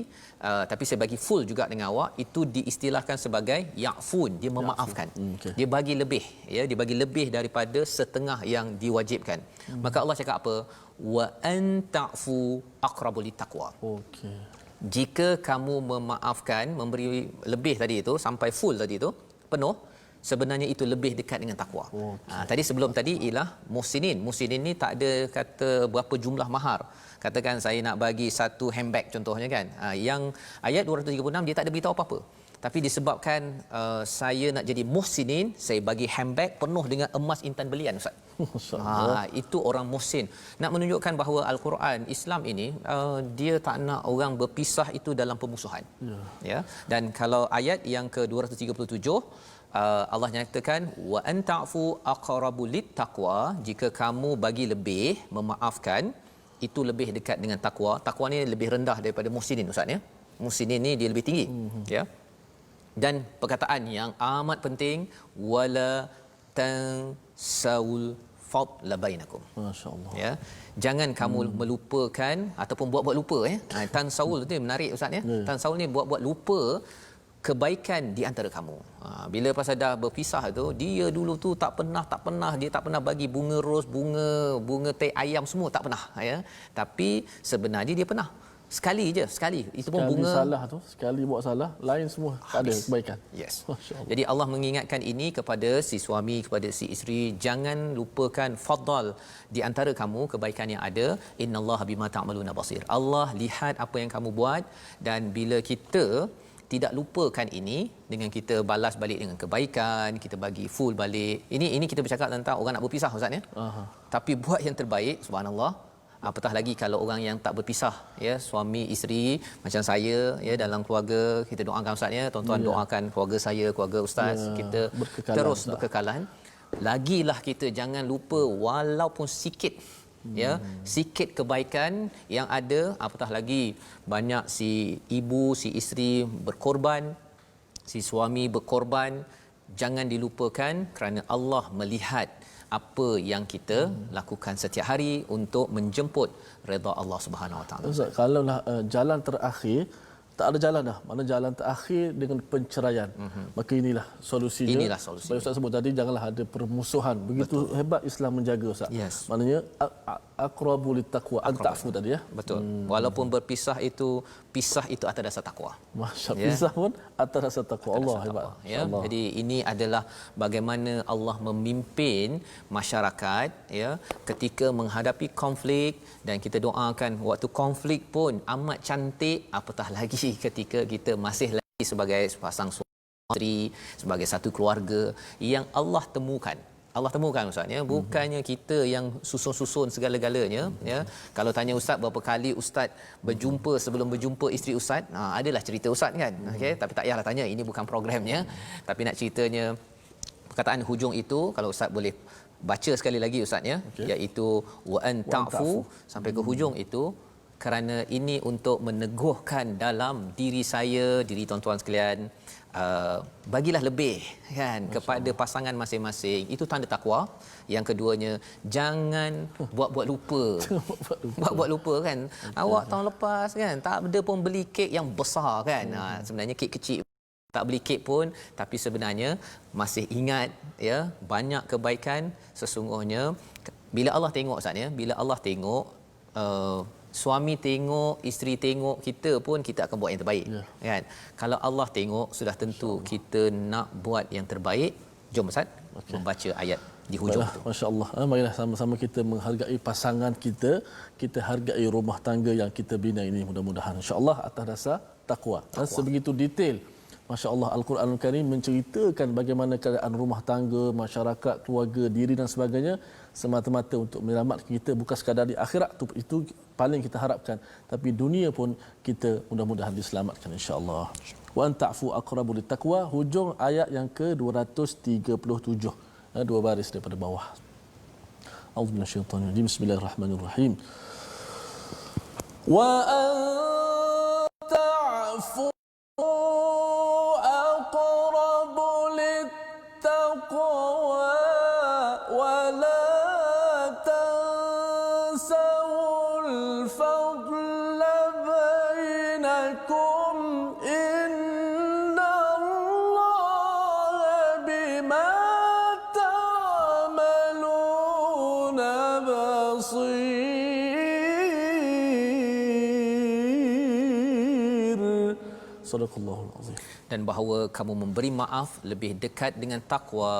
tapi saya bagi full juga dengan awak. Itu diistilahkan sebagai ya'fun, dia memaafkan. Okay. Dia bagi lebih ya, dia bagi lebih daripada setengah yang diwajibkan. Maka Allah cakap apa? Wa an ta'fu aqrabu littaqwa. Okey. Jika kamu memaafkan, memberi lebih tadi itu sampai full tadi itu, penuh, sebenarnya itu lebih dekat dengan takwa. Tadi sebelum tadi ialah muhsinin. Muhsinin ni tak ada kata berapa jumlah mahar. Katakan saya nak bagi satu handbag contohnya kan. Yang ayat 236 dia tak ada beritahu apa-apa. Tapi disebabkan saya nak jadi muhsinin, saya bagi handbag penuh dengan emas intan belian Ustaz. Itu orang muhsin. Nak menunjukkan bahawa Al-Quran Islam ini dia tak nak orang berpisah itu dalam permusuhan. Ya. Dan kalau ayat yang ke-237 Allah nyatakan wa anta'fu aqrabu littaqwa, jika kamu bagi lebih, memaafkan, itu lebih dekat dengan takwa. Takwa ni lebih rendah daripada muhsinin Ustaz ya. Muhsinin ni dia lebih tinggi. Ya. Dan perkataan yang amat penting, wala tansawul fadla bainakum. Masya-Allah. Ya. Jangan kamu melupakan ataupun buat-buat lupa ya. Tansawul tu menarik Ustaz ya. Tansawul ni buat-buat lupa kebaikan di antara kamu. Bila pasal dah berpisah tu, dia dulu tu tak pernah dia tak pernah bagi bunga ros, bunga teh ayam semua tak pernah ya. Tapi sebenarnya dia pernah. Sekali je, sekali. Itu pun bunga salah tu, sekali buat salah, lain semua tak ada kebaikan. Yes. Jadi Allah mengingatkan ini kepada si suami, kepada si isteri, jangan lupakan fadal di antara kamu, kebaikan yang ada. Innallaha bima ta'maluna basir. Allah lihat apa yang kamu buat, dan bila kita tidak lupakan ini dengan kita balas balik dengan kebaikan, kita bagi full balik. Ini kita bercakap tentang orang nak berpisah Ustaz ya. Tapi buat yang terbaik, subhanallah. Apatah lagi kalau orang yang tak berpisah ya, suami isteri macam saya ya, dalam keluarga kita doakan Ustaz ya, tuan-tuan doakan keluarga saya, keluarga Ustaz, kita terus berkekalan. Lagilah kita jangan lupa walaupun sikit ya, sikit kebaikan yang ada. Apatah lagi banyak si ibu, si isteri berkorban, si suami berkorban, jangan dilupakan kerana Allah melihat apa yang kita lakukan setiap hari untuk menjemput redha Allah Subhanahu Wa Taala. Ustaz, kalaulah jalan terakhir tak ada jalan dah. Mana jalan terakhir dengan penceraian. Maka inilah solusinya. Inilah solusinya. Seperti Ustaz sebut tadi, janganlah ada permusuhan. Begitu hebat Islam menjaga, Ustaz. Yes. Maknanya aqrabu littaqwa anta'fu tadi ya. Betul. Walaupun berpisah itu, pisah itu atas dasar takwa. Masya-Allah. Pisah pun atas dasar takwa. Allah hebat. Ya. Allah. Jadi ini adalah bagaimana Allah memimpin masyarakat ya ketika menghadapi konflik, dan kita doakan waktu konflik pun amat cantik, apatah lagi ketika kita masih lagi sebagai pasang suami isteri, sebagai satu keluarga yang Allah temukan. Allah temukan Ustaz ya, bukannya kita yang susun-susun segala-galanya ya. Kalau tanya Ustaz berapa kali Ustaz berjumpa sebelum berjumpa isteri Ustaz, adalah cerita Ustaz kan. Okey, tapi tak payahlah tanya, ini bukan programnya. Tapi nak ceritanya perkataan hujung itu kalau Ustaz boleh baca sekali lagi Ustaz ya, iaitu wa anta'fu sampai ke hujung itu, kerana ini untuk meneguhkan dalam diri saya, diri tuan-tuan sekalian, bagilah lebih kan kepada pasangan masing-masing. Itu tanda takwa. Yang keduanya, jangan buat-buat lupa. Buat-buat lupa kan. Awak tahun lepas kan tak ada pun beli kek yang besar kan. Sebenarnya kek kecil, tak beli kek pun, tapi sebenarnya masih ingat ya banyak kebaikan. Sesungguhnya bila Allah tengok Ustaz ya, bila Allah tengok suami tengok, isteri tengok kita pun, kita akan buat yang terbaik kan. Kalau Allah tengok, sudah tentu kita nak buat yang terbaik. Jom Ustaz membaca ayat di hujung tu. Masya-Allah. Marilah sama-sama kita menghargai pasangan kita, kita hargai rumah tangga yang kita bina ini, mudah-mudahan insya-Allah atas dasar takwa. Sebegitu detail Masya-Allah Al-Quranul Karim menceritakan bagaimana keadaan rumah tangga, masyarakat, keluarga, diri dan sebagainya, semata-mata untuk menyelamatkan kita, bukan sekadar di akhirat itu paling kita harapkan, tapi dunia pun kita mudah-mudahan diselamatkan insya-Allah. Wa anta'fu aqrabu littaqwa, hujung ayat yang ke-237. Dua baris daripada bawah. A'udzu minasyaitonir rajim. Bismillahirrahmanirrahim. Wa anta'fu Sadaqallahul azim. Dan bahawa kamu memberi maaf lebih dekat dengan takwa.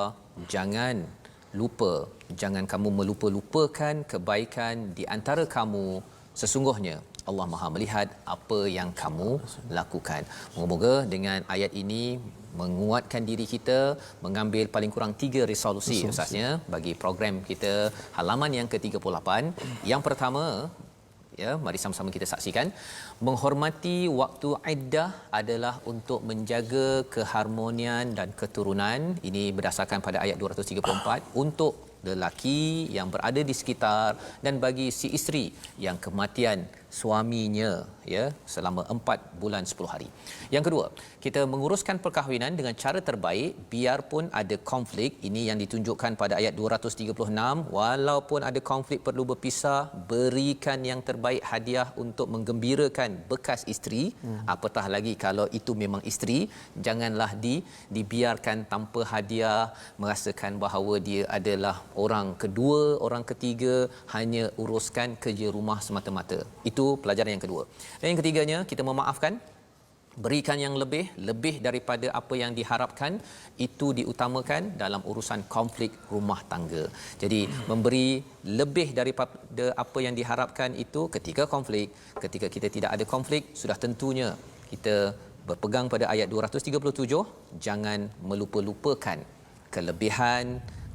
Jangan lupa, jangan kamu melupa-lupakan kebaikan di antara kamu. Sesungguhnya Allah Maha melihat apa yang kamu lakukan. Moga-moga dengan ayat ini menguatkan diri kita mengambil paling kurang 3 resolusi Ustaznya bagi program kita halaman yang ke-38. Yang pertama, ya, mari sama-sama kita saksikan. Menghormati waktu iddah adalah untuk menjaga keharmonian dan keturunan. Ini berdasarkan pada ayat 234 untuk lelaki yang berada di sekitar dan bagi si isteri yang kematian suaminya ya selama 4 bulan 10 hari. Yang kedua, kita menguruskan perkahwinan dengan cara terbaik biarpun ada konflik. Ini yang ditunjukkan pada ayat 236. Walaupun ada konflik perlu berpisah, berikan yang terbaik hadiah untuk menggembirakan bekas isteri. Apatah lagi kalau itu memang isteri, janganlah dibiarkan tanpa hadiah, merasakan bahawa dia adalah orang kedua, orang ketiga, hanya uruskan kerja rumah semata-mata. Itu pelajaran yang kedua. Dan yang ketiganya, kita memaafkan, berikan yang lebih daripada apa yang diharapkan. Itu diutamakan dalam urusan konflik rumah tangga. Jadi memberi lebih daripada apa yang diharapkan itu ketika konflik. Ketika kita tidak ada konflik, sudah tentunya kita berpegang pada ayat 237, jangan melupa-lupakan kelebihan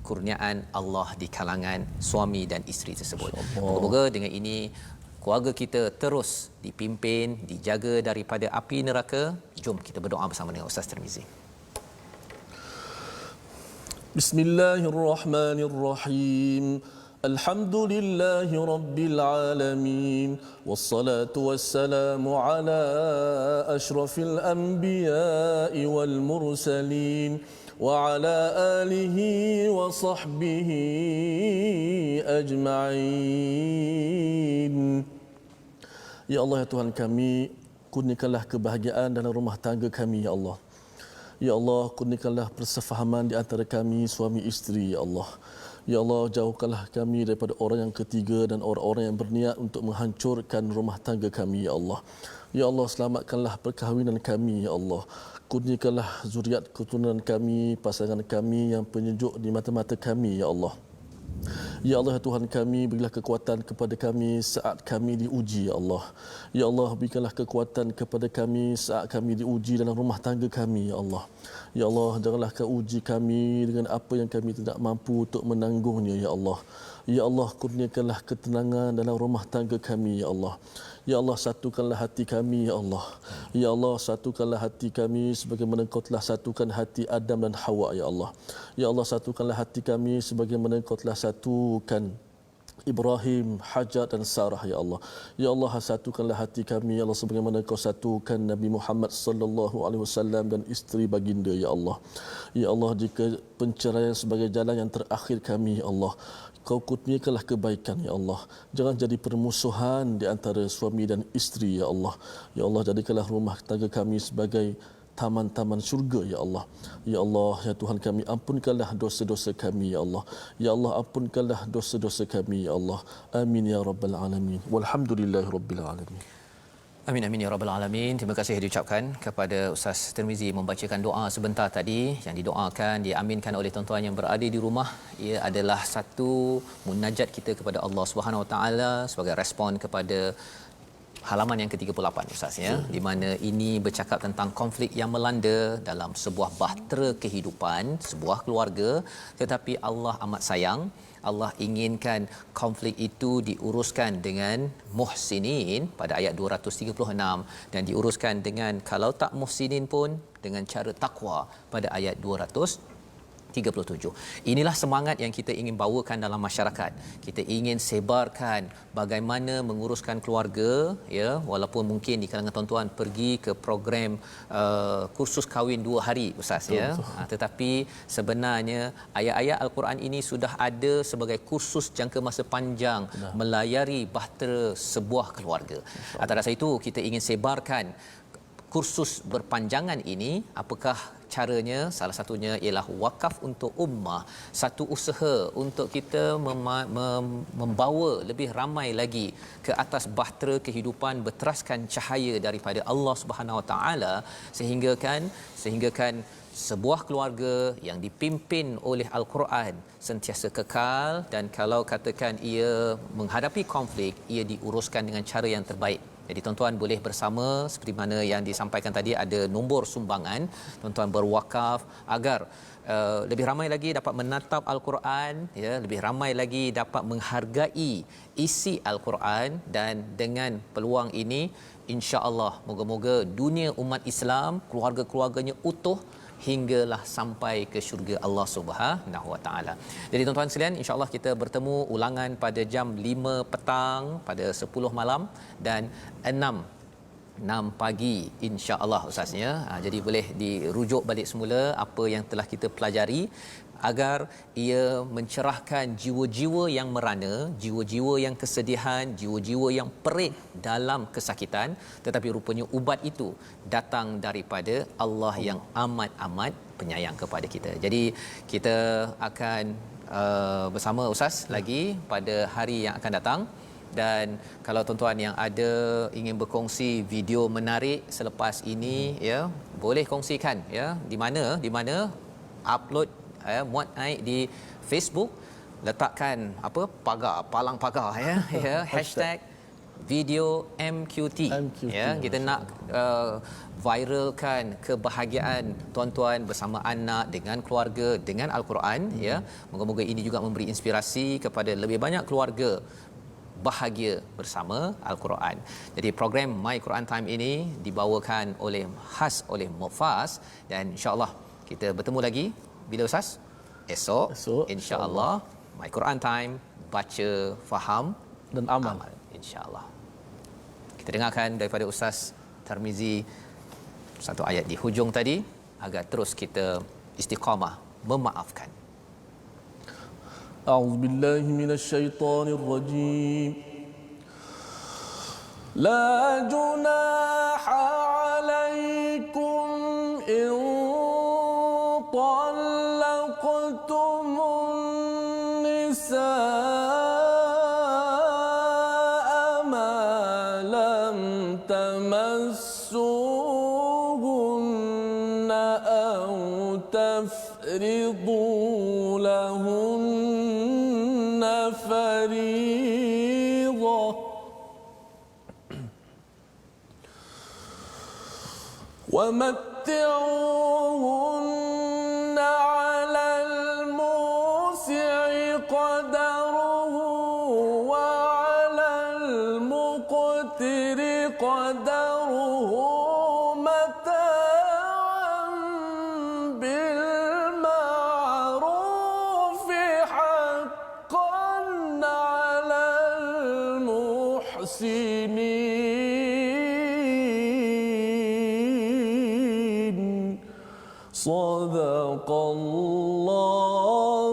kurniaan Allah di kalangan suami dan isteri tersebut. Moga-moga dengan ini keluarga kita terus dipimpin, dijaga daripada api neraka. Jom kita berdoa bersama dengan Ustaz Tirmizi. Bismillahirrahmanirrahim. Alhamdulillahi rabbil alamin. Wassalatu wassalamu ala ashrafil anbiya'i wal mursalin. وعلى آله وصحبه أجمعين. Ya Allah, ya Tuhan kami, kurniakanlah kebahagiaan dalam rumah tangga kami, ya Allah. Ya Allah, kurniakanlah persefahaman di antara kami suami isteri, ya Allah. Ya Allah, jauhkanlah kami daripada orang yang ketiga dan orang-orang yang berniat untuk menghancurkan rumah tangga kami, ya Allah. Ya Allah, selamatkanlah perkahwinan kami, ya Allah. Kurniakanlah zuriat keturunan kami, pasangan kami yang penyejuk di mata-mata kami, ya Allah. Ya Allah, ya Tuhan kami, berilah kekuatan kepada kami saat kami diuji, ya Allah. Ya Allah, berikanlah kekuatan kepada kami saat kami diuji dalam rumah tangga kami, ya Allah. Ya Allah, janganlah kau uji kami dengan apa yang kami tidak mampu untuk menanggungnya, ya Allah. Ya Allah, kurniakanlah ketenangan dalam rumah tangga kami, ya Allah. Ya Allah, satukanlah hati kami, ya Allah. Ya Allah, satukanlah hati kami sebagaimana Engkau telah satukan hati Adam dan Hawa, ya Allah. Ya Allah, satukanlah hati kami sebagaimana Engkau telah satukan Ibrahim, Hajar dan Sarah, ya Allah. Ya Allah, satukanlah hati kami, ya Allah, sebagaimana Engkau satukan Nabi Muhammad sallallahu alaihi wasallam dan isteri baginda, ya Allah. Ya Allah, jika penceraian sebagai jalan yang terakhir kami, ya Allah, Kau kurniakanlah kebaikan, ya Allah. Jangan jadi permusuhan di antara suami dan isteri, ya Allah. Ya Allah, jadikanlah rumah tangga kami sebagai taman-taman syurga, ya Allah. Ya Allah, ya Tuhan kami, ampunkanlah dosa-dosa kami, ya Allah. Ya Allah, ampunkanlah dosa-dosa kami, ya Allah. Amin ya rabbal alamin. Walhamdulillahi rabbil alamin. Amin amin ya rabbal alamin. Terima kasih diucapkan kepada Ustaz Tirmizi membacakan doa sebentar tadi yang didoakan, diaminkan oleh tuan-tuan yang berada di rumah. Ia adalah satu munajat kita kepada Allah Subhanahu Wa Taala sebagai respon kepada halaman yang ke-38 Ustaz, ya, di mana ini bercakap tentang konflik yang melanda dalam sebuah bahtera kehidupan, sebuah keluarga, tetapi Allah amat sayang. Allah inginkan konflik itu diuruskan dengan muhsinin pada ayat 236 dan diuruskan dengan kalau tak muhsinin pun dengan cara takwa pada ayat 237. Inilah semangat yang kita ingin bawakan dalam masyarakat. Kita ingin sebarkan bagaimana menguruskan keluarga, ya, walaupun mungkin di kalangan tuan-tuan pergi ke program kursus kahwin 2 hari Ustaz, ya. Tetapi sebenarnya ayat-ayat Al-Quran ini sudah ada sebagai kursus jangka masa panjang melayari bahtera sebuah keluarga. Atas dasar itu kita ingin sebarkan kursus berpanjangan ini. Apakah caranya? Salah satunya ialah wakaf untuk ummah, satu usaha untuk kita membawa lebih ramai lagi ke atas bahtera kehidupan berteraskan cahaya daripada Allah Subhanahu Wa Taala, sehinggakan sebuah keluarga yang dipimpin oleh Al-Quran sentiasa kekal, dan kalau katakan ia menghadapi konflik, ia diuruskan dengan cara yang terbaik. Jadi tuan-tuan boleh bersama seperti mana yang disampaikan tadi, ada nombor sumbangan, tuan-tuan berwakaf agar lebih ramai lagi dapat menatap Al-Quran, ya, lebih ramai lagi dapat menghargai isi Al-Quran, dan dengan peluang ini insya-Allah moga-moga dunia umat Islam keluarga-keluarganya utuh hinggalah sampai ke syurga Allah Subhanahu Wa Taala. Jadi tuan-tuan sekalian, insya-Allah kita bertemu ulangan pada jam 5 petang, pada 10 malam dan 6 pagi insya-Allah Ustaznya. Jadi boleh dirujuk balik semula apa yang telah kita pelajari agar ia mencerahkan jiwa-jiwa yang merana, jiwa-jiwa yang kesedihan, jiwa-jiwa yang perit dalam kesakitan, tetapi rupanya ubat itu datang daripada Allah yang amat-amat penyayang kepada kita. Jadi kita akan bersama Ustaz lagi pada hari yang akan datang. Dan kalau tuan-tuan yang ada ingin berkongsi video menarik selepas ini, ya, boleh kongsikan, ya, di mana upload, muat naik di Facebook, letakkan palang pagar, ya, ya, hashtag video MQT. Ya, kita nak viralkan kebahagiaan tuan-tuan bersama anak, dengan keluarga, dengan Al-Quran, ya. Moga-moga ini juga memberi inspirasi kepada lebih banyak keluarga bahagia bersama Al-Quran. Jadi program My Quran Time ini dibawakan khas oleh Mufas, dan insya-Allah kita bertemu lagi bila Ustaz? Esok insya-Allah My Quran Time, baca, faham dan amal. Insya-Allah. Kita dengarkan daripada Ustaz Tirmizi satu ayat di hujung tadi agar terus kita istiqamah memaafkan. أعوذ بالله من الشيطان الرجيم لا جناح عليكم إن طلقتم النساء ما لم تمسوهن أو تفرضوا لهن فريضة ومتعوهن على الموسع قدره وعلى المقتر قدره متاعا بالمعروف حقا على المحسنين صدق الله